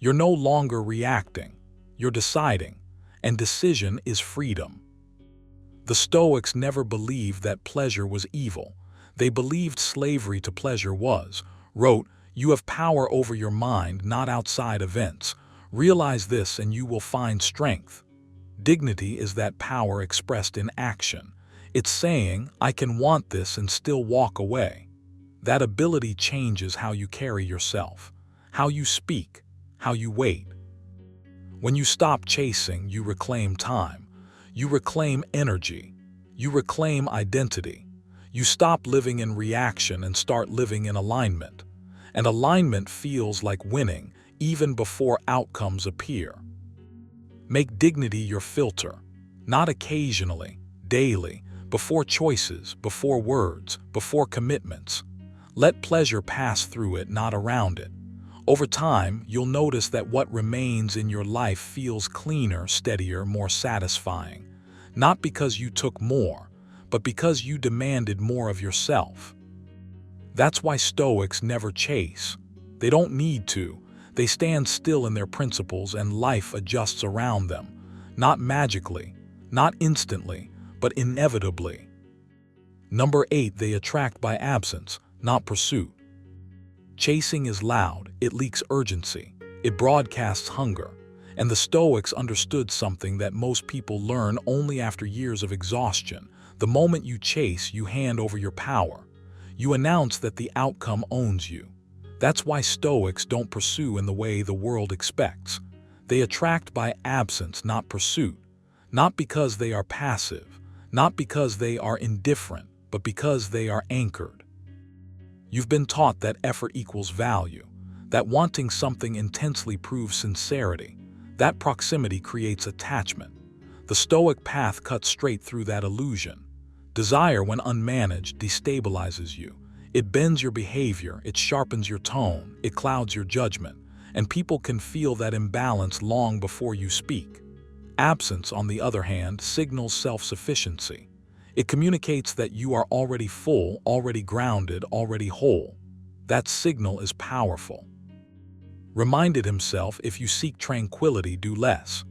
You're no longer reacting. You're deciding, and decision is freedom. The Stoics never believed that pleasure was evil. They believed slavery to pleasure was. Wrote, "You have power over your mind, not outside events. Realize this and you will find strength." Dignity is that power expressed in action. It's saying, I can want this and still walk away. That ability changes how you carry yourself, how you speak, how you wait. When you stop chasing, you reclaim time. You reclaim energy. You reclaim identity. You stop living in reaction and start living in alignment. And alignment feels like winning, even before outcomes appear. Make dignity your filter, not occasionally, daily, before choices, before words, before commitments. Let pleasure pass through it, not around it. Over time, you'll notice that what remains in your life feels cleaner, steadier, more satisfying. Not because you took more, but because you demanded more of yourself. That's why Stoics never chase. They don't need to. They stand still in their principles and life adjusts around them. Not magically, not instantly, but inevitably. Number 8, they attract by absence, not pursuit. Chasing is loud, it leaks urgency, it broadcasts hunger. And the Stoics understood something that most people learn only after years of exhaustion. The moment you chase, you hand over your power. You announce that the outcome owns you. That's why Stoics don't pursue in the way the world expects. They attract by absence, not pursuit. Not because they are passive, not because they are indifferent, but because they are anchored. You've been taught that effort equals value, that wanting something intensely proves sincerity. That proximity creates attachment. The Stoic path cuts straight through that illusion. Desire, when unmanaged, destabilizes you. It bends your behavior, it sharpens your tone, it clouds your judgment, and people can feel that imbalance long before you speak. Absence, on the other hand, signals self-sufficiency. It communicates that you are already full, already grounded, already whole. That signal is powerful. Reminded himself, if you seek tranquility, do less.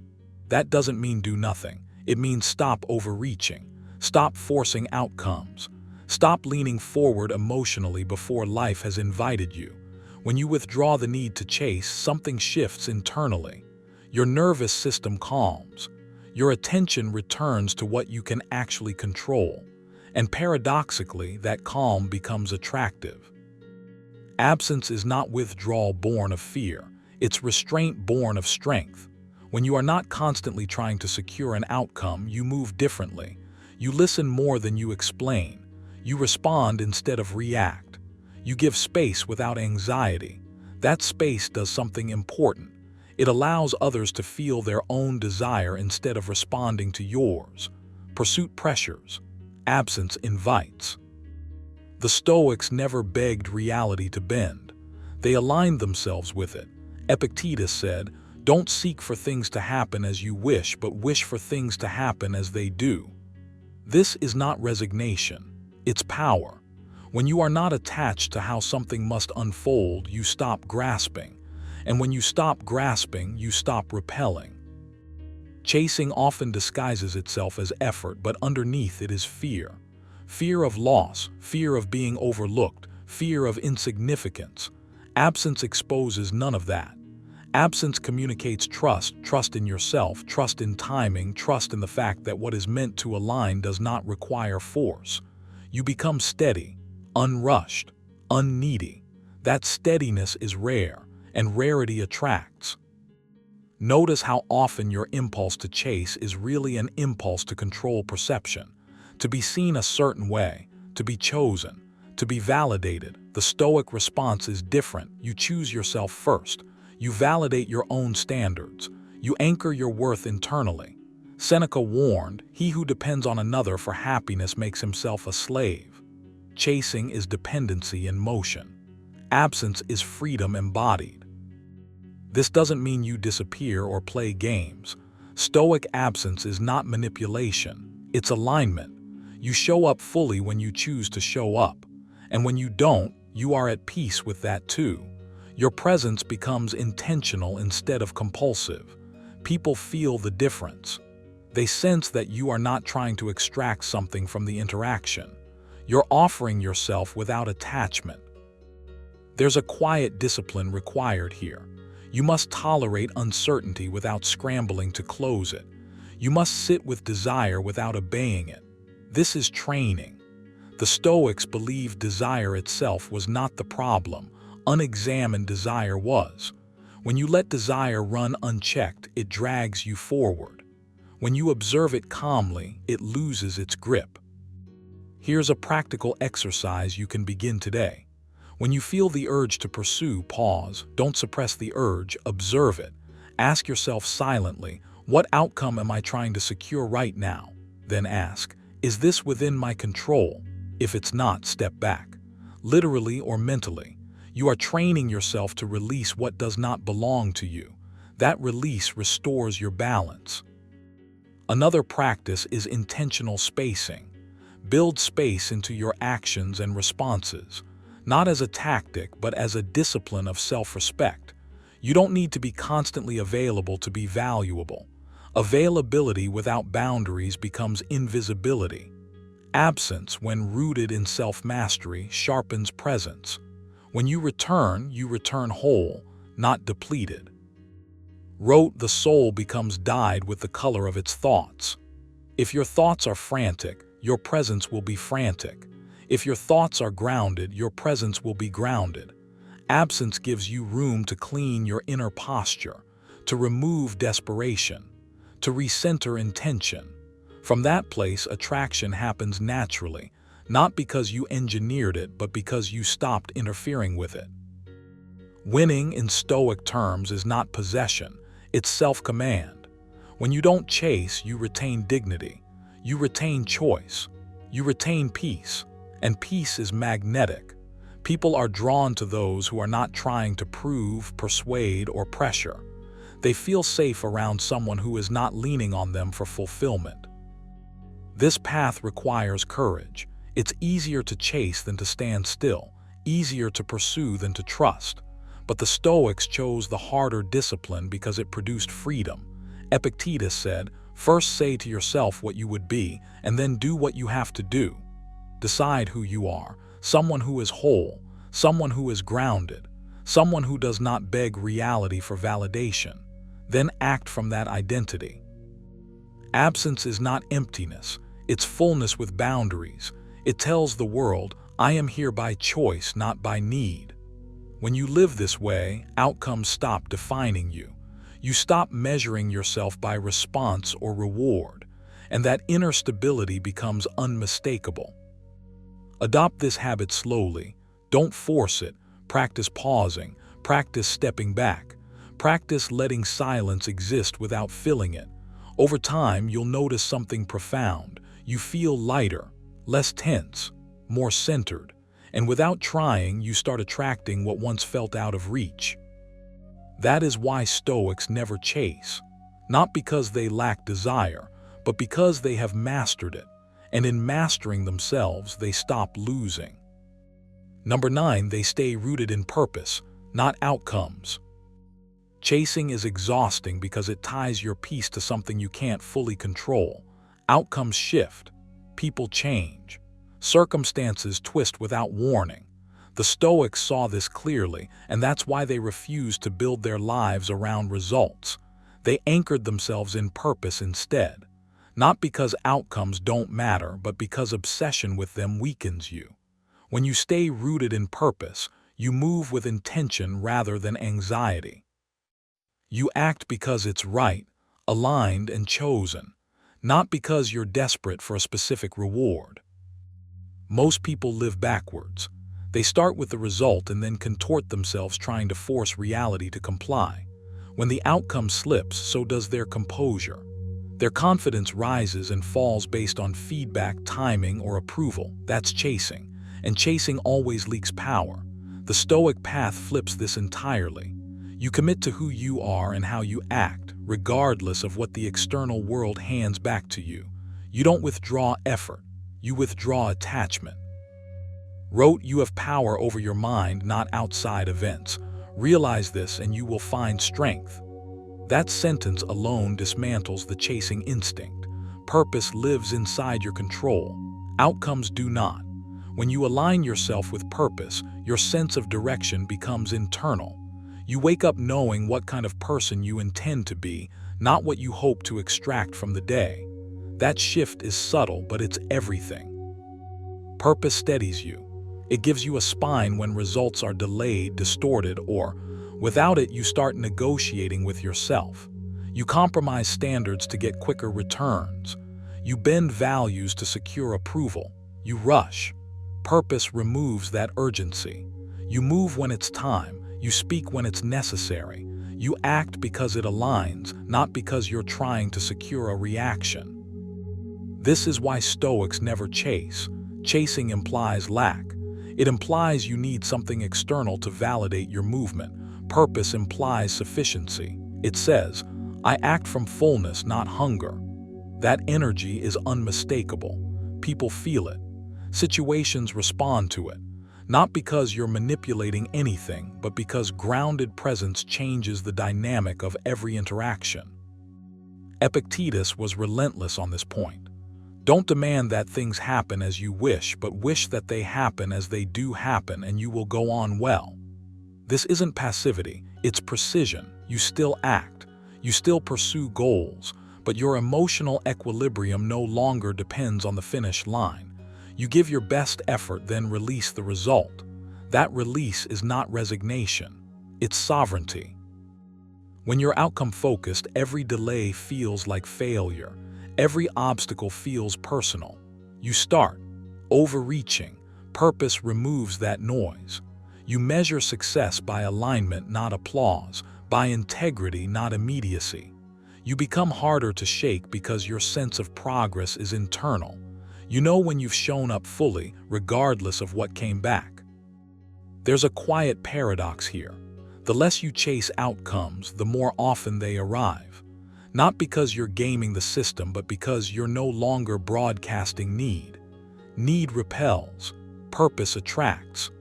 That doesn't mean do nothing. It means stop overreaching. Stop forcing outcomes. Stop leaning forward emotionally before life has invited you. When you withdraw the need to chase, something shifts internally. Your nervous system calms. Your attention returns to what you can actually control. And paradoxically, that calm becomes attractive. Absence is not withdrawal born of fear. It's restraint born of strength. When you are not constantly trying to secure an outcome, you move differently. You listen more than you explain. You respond instead of react. You give space without anxiety. That space does something important. It allows others to feel their own desire instead of responding to yours. Pursuit pressures. Absence invites. The Stoics never begged reality to bend. They aligned themselves with it. Epictetus said, "Don't seek for things to happen as you wish, but wish for things to happen as they do." This is not resignation. It's power. When you are not attached to how something must unfold, you stop grasping. And when you stop grasping, you stop repelling. Chasing often disguises itself as effort, but underneath it is fear. Fear of loss, fear of being overlooked, fear of insignificance. Absence exposes none of that. Absence communicates trust, trust in yourself, trust in timing, trust in the fact that what is meant to align does not require force. You become steady, unrushed, unneedy. That steadiness is rare, and rarity attracts. Notice how often your impulse to chase is really an impulse to control perception, to be seen a certain way, to be chosen, to be validated. The Stoic response is different. You choose yourself first. You validate your own standards. You anchor your worth internally. Seneca warned, "He who depends on another for happiness makes himself a slave." Chasing is dependency in motion. Absence is freedom embodied. This doesn't mean you disappear or play games. Stoic absence is not manipulation. It's alignment. You show up fully when you choose to show up. And when you don't, you are at peace with that too. Your presence becomes intentional instead of compulsive. People feel the difference. They sense that you are not trying to extract something from the interaction. You're offering yourself without attachment. There's a quiet discipline required here. You must tolerate uncertainty without scrambling to close it. You must sit with desire without obeying it. This is training. The Stoics believed desire itself was not the problem. Unexamined desire was. When you let desire run unchecked, it drags you forward. When you observe it calmly, it loses its grip. Here's a practical exercise you can begin today. When you feel the urge to pursue, pause. Don't suppress the urge, observe it. Ask yourself silently, what outcome am I trying to secure right now? Then ask, is this within my control? If it's not, step back. Literally or mentally, you are training yourself to release what does not belong to you. That release restores your balance. Another practice is intentional spacing. Build space into your actions and responses, not as a tactic, but as a discipline of self-respect. You don't need to be constantly available to be valuable. Availability without boundaries becomes invisibility. Absence, when rooted in self-mastery, sharpens presence. When you return whole, not depleted. Wrote, the soul becomes dyed with the color of its thoughts. If your thoughts are frantic, your presence will be frantic. If your thoughts are grounded, your presence will be grounded. Absence gives you room to clean your inner posture, to remove desperation, to recenter intention. From that place, attraction happens naturally, not because you engineered it, but because you stopped interfering with it. Winning in Stoic terms is not possession, it's self-command. When you don't chase, you retain dignity, you retain choice, you retain peace, and peace is magnetic. People are drawn to those who are not trying to prove, persuade, or pressure. They feel safe around someone who is not leaning on them for fulfillment. This path requires courage. It's easier to chase than to stand still, easier to pursue than to trust. But the Stoics chose the harder discipline because it produced freedom. Epictetus said, "First say to yourself what you would be, and then do what you have to do." Decide who you are, someone who is whole, someone who is grounded, someone who does not beg reality for validation. Then act from that identity. Absence is not emptiness, it's fullness with boundaries. It tells the world, I am here by choice, not by need. When you live this way, outcomes stop defining you. You stop measuring yourself by response or reward, and that inner stability becomes unmistakable. Adopt this habit slowly. Don't force it. Practice pausing. Practice stepping back. Practice letting silence exist without filling it. Over time, you'll notice something profound. You feel lighter, less tense, more centered, and without trying, you start attracting what once felt out of reach. That is why Stoics never chase, not because they lack desire, but because they have mastered it, and in mastering themselves, they stop losing. Number 9, they stay rooted in purpose, not outcomes. Chasing is exhausting because it ties your peace to something you can't fully control. Outcomes shift, people change, circumstances twist without warning. The Stoics saw this clearly, and that's why they refused to build their lives around results. They anchored themselves in purpose instead, not because outcomes don't matter, but because obsession with them weakens you. When you stay rooted in purpose, you move with intention rather than anxiety. You act because it's right, aligned, and chosen, not because you're desperate for a specific reward. Most people live backwards. They start with the result and then contort themselves trying to force reality to comply. When the outcome slips, so does their composure. Their confidence rises and falls based on feedback, timing, or approval. That's chasing, and chasing always leaks power. The Stoic path flips this entirely. You commit to who you are and how you act, regardless of what the external world hands back to you. You don't withdraw effort, you withdraw attachment. Wrote, you have power over your mind, not outside events. Realize this and you will find strength. That sentence alone dismantles the chasing instinct. Purpose lives inside your control. Outcomes do not. When you align yourself with purpose, your sense of direction becomes internal. You wake up knowing what kind of person you intend to be, not what you hope to extract from the day. That shift is subtle, but it's everything. Purpose steadies you. It gives you a spine when results are delayed, distorted, or without it, you start negotiating with yourself. You compromise standards to get quicker returns. You bend values to secure approval. You rush. Purpose removes that urgency. You move when it's time. You speak when it's necessary. You act because it aligns, not because you're trying to secure a reaction. This is why Stoics never chase. Chasing implies lack. It implies you need something external to validate your movement. Purpose implies sufficiency. It says, I act from fullness, not hunger. That energy is unmistakable. People feel it. Situations respond to it. Not because you're manipulating anything, but because grounded presence changes the dynamic of every interaction. Epictetus was relentless on this point. Don't demand that things happen as you wish, but wish that they happen as they do happen, and you will go on well. This isn't passivity, it's precision. You still act, you still pursue goals, but your emotional equilibrium no longer depends on the finish line. You give your best effort, then release the result. That release is not resignation, it's sovereignty. When you're outcome-focused, every delay feels like failure. Every obstacle feels personal. You start overreaching. Purpose removes that noise. You measure success by alignment, not applause, by integrity, not immediacy. You become harder to shake because your sense of progress is internal. You know when you've shown up fully, regardless of what came back. There's a quiet paradox here. The less you chase outcomes, the more often they arrive. Not because you're gaming the system, but because you're no longer broadcasting need. Need repels, purpose attracts.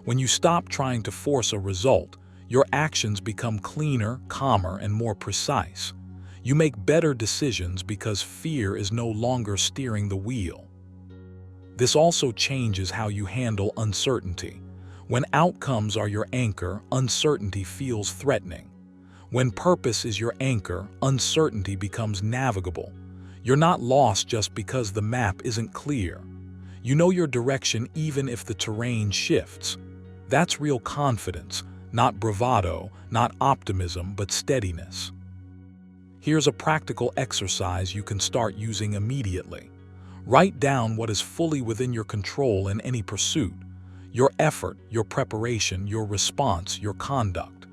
When you stop trying to force a result, your actions become cleaner, calmer, and more precise. You make better decisions because fear is no longer steering the wheel. This also changes how you handle uncertainty. When outcomes are your anchor, uncertainty feels threatening. When purpose is your anchor, uncertainty becomes navigable. You're not lost just because the map isn't clear. You know your direction even if the terrain shifts. That's real confidence, not bravado, not optimism, but steadiness. Here's a practical exercise you can start using immediately. Write down what is fully within your control in any pursuit. Your effort, your preparation, your response, your conduct.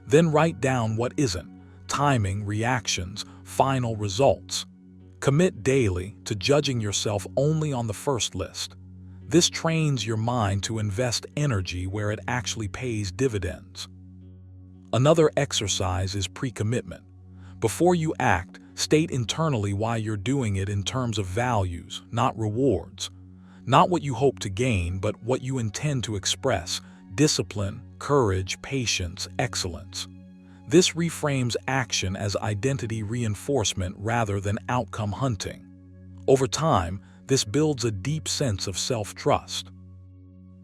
Then write down what isn't: timing, reactions, final results. Commit daily to judging yourself only on the first list. This trains your mind to invest energy where it actually pays dividends. Another exercise is pre-commitment. Before you act, state internally why you're doing it in terms of values, not rewards. Not what you hope to gain, but what you intend to express: discipline, courage, patience, excellence. This reframes action as identity reinforcement rather than outcome hunting. Over time, this builds a deep sense of self-trust.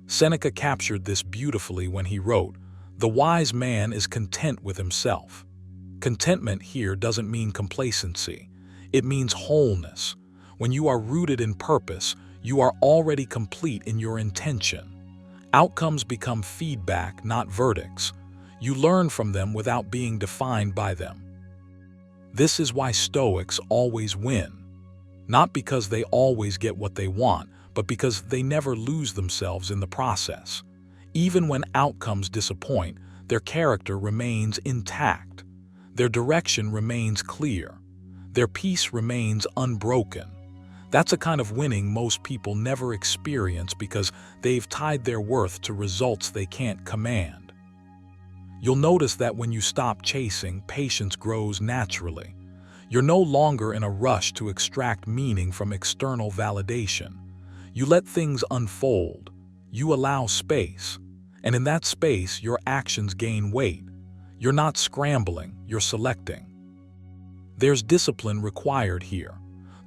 Seneca captured this beautifully when he wrote, "The wise man is content with himself." Contentment here doesn't mean complacency. It means wholeness. When you are rooted in purpose, you are already complete in your intention. Outcomes become feedback, not verdicts. You learn from them without being defined by them. This is why Stoics always win. Not because they always get what they want, but because they never lose themselves in the process. Even when outcomes disappoint, their character remains intact. Their direction remains clear. Their peace remains unbroken. That's a kind of winning most people never experience because they've tied their worth to results they can't command. You'll notice that when you stop chasing, patience grows naturally. You're no longer in a rush to extract meaning from external validation. You let things unfold. You allow space. And in that space, your actions gain weight. You're not scrambling, you're selecting. There's discipline required here.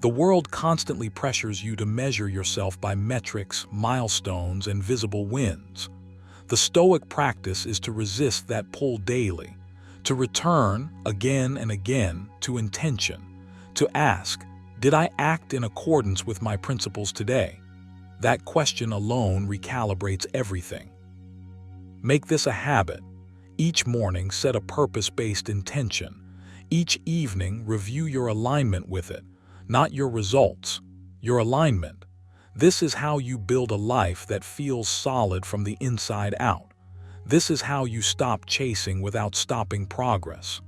The world constantly pressures you to measure yourself by metrics, milestones, and visible wins. The Stoic practice is to resist that pull daily, to return again and again to intention, to ask, did I act in accordance with my principles today? That question alone recalibrates everything. Make this a habit. Each morning, set a purpose-based intention. Each evening, review your alignment with it. Not your results, your alignment. This is how you build a life that feels solid from the inside out. This is how you stop chasing without stopping progress.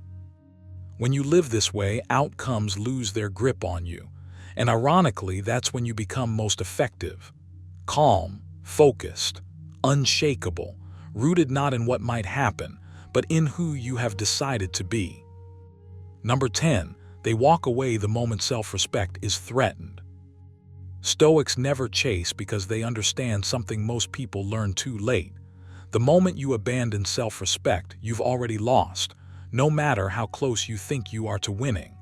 When you live this way, outcomes lose their grip on you. And ironically, that's when you become most effective. Calm, focused, unshakable, rooted not in what might happen, but in who you have decided to be. Number 10. They walk away the moment self-respect is threatened. Stoics never chase because they understand something most people learn too late. The moment you abandon self-respect, you've already lost, no matter how close you think you are to winning.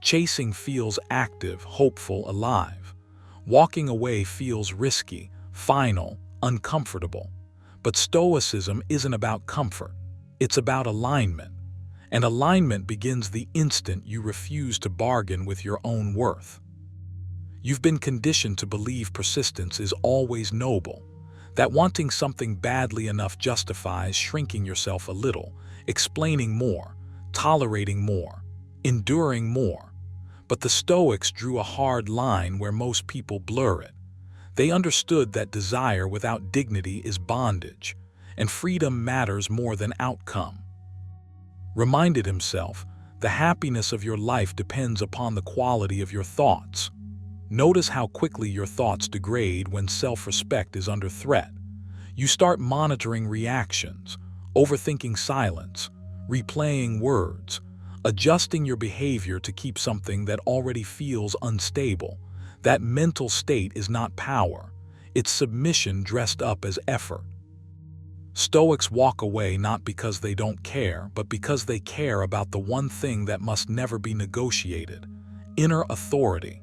Chasing feels active, hopeful, alive. Walking away feels risky, final, uncomfortable. But Stoicism isn't about comfort. It's about alignment. And alignment begins the instant you refuse to bargain with your own worth. You've been conditioned to believe persistence is always noble, that wanting something badly enough justifies shrinking yourself a little, explaining more, tolerating more, enduring more. But the Stoics drew a hard line where most people blur it. They understood that desire without dignity is bondage, and freedom matters more than outcome. Reminded himself, the happiness of your life depends upon the quality of your thoughts. Notice how quickly your thoughts degrade when self-respect is under threat. You start monitoring reactions, overthinking silence, replaying words, adjusting your behavior to keep something that already feels unstable. That mental state is not power. It's submission dressed up as effort. Stoics walk away not because they don't care, but because they care about the one thing that must never be negotiated: inner authority.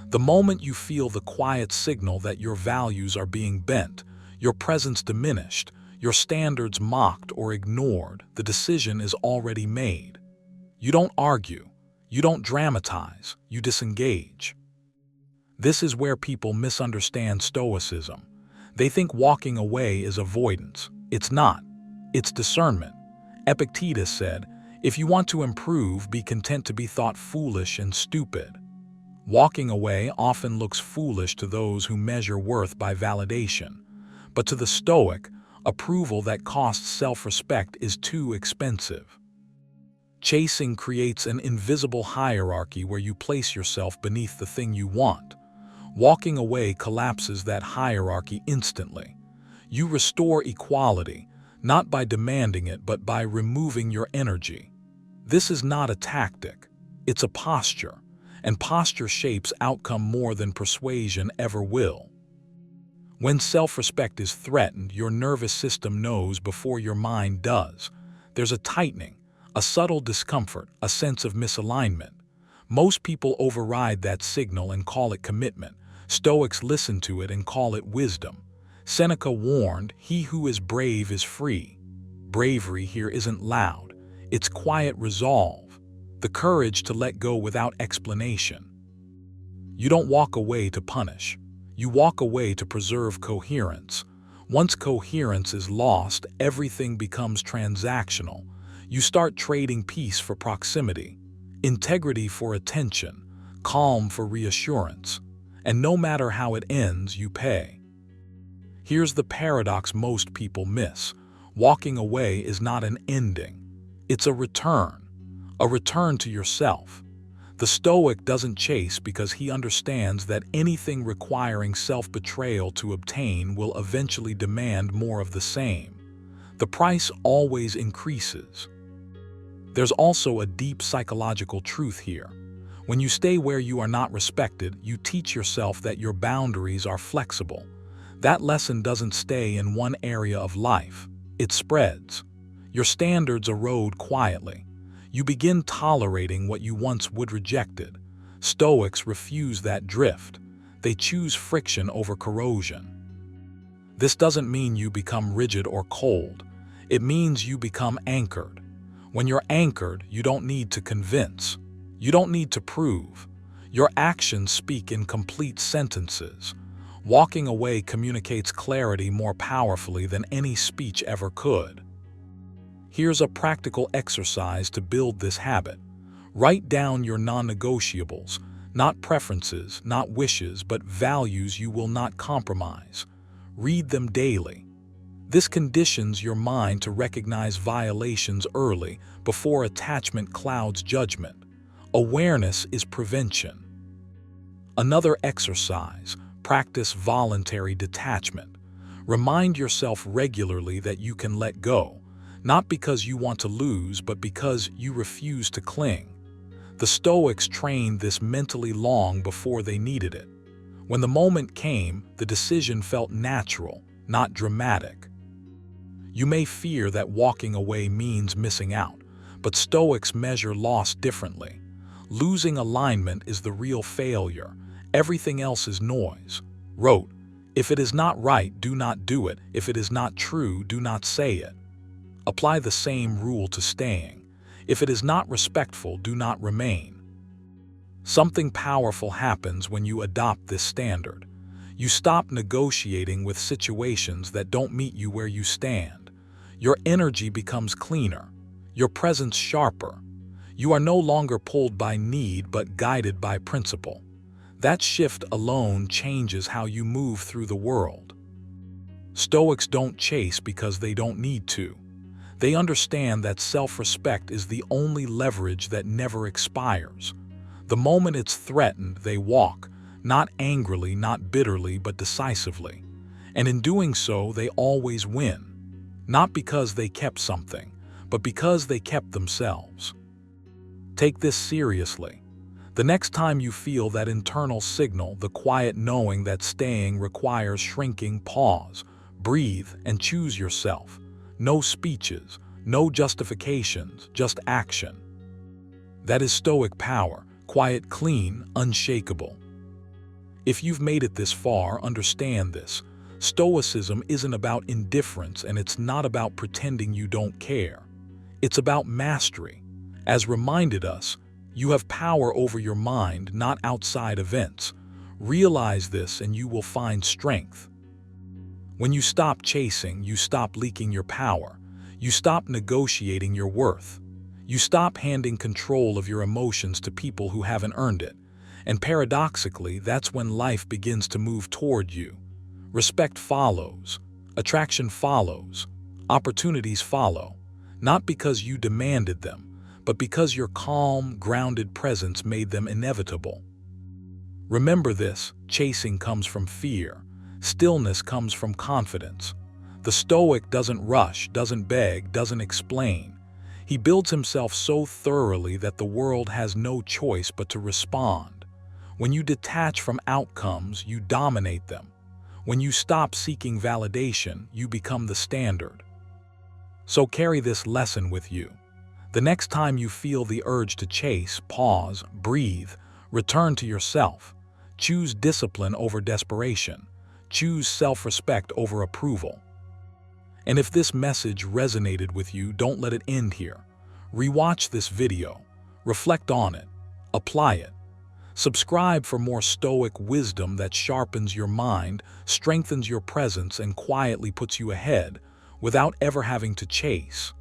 The moment you feel the quiet signal that your values are being bent, your presence diminished, your standards mocked or ignored, the decision is already made. You don't argue, you don't dramatize, you disengage. This is where people misunderstand Stoicism. They think walking away is avoidance. It's not. It's discernment. Epictetus said, "If you want to improve, be content to be thought foolish and stupid." Walking away often looks foolish to those who measure worth by validation. But to the Stoic, Approval that costs self-respect is too expensive. Chasing creates an invisible hierarchy where you place yourself beneath the thing you want. Walking away collapses that hierarchy instantly. You restore equality, not by demanding it but by removing your energy. This is not a tactic, it's a posture, and posture shapes outcome more than persuasion ever will. When self-respect is threatened, your nervous system knows before your mind does. There's a tightening, a subtle discomfort, a sense of misalignment. Most people override that signal and call it commitment. Stoics listen to it and call it wisdom. Seneca warned, "He who is brave is free." Bravery here isn't loud, it's quiet resolve, the courage to let go without explanation. You don't walk away to punish. You walk away to preserve coherence. Once coherence is lost, everything becomes transactional. You start trading peace for proximity, integrity for attention, calm for reassurance, and no matter how it ends, you pay. Here's the paradox most people miss. Walking away is not an ending. It's a return to yourself. The Stoic doesn't chase because he understands that anything requiring self-betrayal to obtain will eventually demand more of the same. The price always increases. There's also a deep psychological truth here. When you stay where you are not respected, you teach yourself that your boundaries are flexible. That lesson doesn't stay in one area of life. It spreads. Your standards erode quietly. You begin tolerating what you once would rejected. Stoics refuse that drift. They choose friction over corrosion. This doesn't mean you become rigid or cold. It means you become anchored. When you're anchored, you don't need to convince. You don't need to prove. Your actions speak in complete sentences. Walking away communicates clarity more powerfully than any speech ever could. Here's a practical exercise to build this habit. Write down your non-negotiables, not preferences, not wishes, but values you will not compromise. Read them daily. This conditions your mind to recognize violations early, before attachment clouds judgment. Awareness is prevention. Another exercise, practice voluntary detachment. Remind yourself regularly that you can let go. Not because you want to lose, but because you refuse to cling. The Stoics trained this mentally long before they needed it. When the moment came, the decision felt natural, not dramatic. You may fear that walking away means missing out, but Stoics measure loss differently. Losing alignment is the real failure. Everything else is noise. Wrote, "If it is not right, do not do it. If it is not true, do not say it." Apply the same rule to staying. If it is not respectful, do not remain. Something powerful happens when you adopt this standard. You stop negotiating with situations that don't meet you where you stand. Your energy becomes cleaner, your presence sharper. You are no longer pulled by need but guided by principle. That shift alone changes how you move through the world. Stoics don't chase because they don't need to. They understand that self-respect is the only leverage that never expires. The moment it's threatened, they walk, not angrily, not bitterly, but decisively. And in doing so, they always win. Not because they kept something, but because they kept themselves. Take this seriously. The next time you feel that internal signal, the quiet knowing that staying requires shrinking, pause, breathe, and choose yourself. No speeches, no justifications, just action. That is Stoic power, quiet, clean, unshakable. If you've made it this far, understand this. Stoicism isn't about indifference, and it's not about pretending you don't care. It's about mastery. As reminded us, you have power over your mind, not outside events. Realize this and you will find strength. When you stop chasing, you stop leaking your power. You stop negotiating your worth. You stop handing control of your emotions to people who haven't earned it. And paradoxically, that's when life begins to move toward you. Respect follows. Attraction follows. Opportunities follow, not because you demanded them, but because your calm, grounded presence made them inevitable. Remember this: chasing comes from fear. Stillness comes from confidence. The Stoic doesn't rush, doesn't beg, doesn't explain. He builds himself so thoroughly that the world has no choice but to respond. When you detach from outcomes, you dominate them. When you stop seeking validation, you become the standard. So carry this lesson with you. The next time you feel the urge to chase, pause, breathe, return to yourself. Choose discipline over desperation. Choose self-respect over approval. And if this message resonated with you, don't let it end here. Rewatch this video, reflect on it, apply it. Subscribe for more Stoic wisdom that sharpens your mind, strengthens your presence, and quietly puts you ahead without ever having to chase.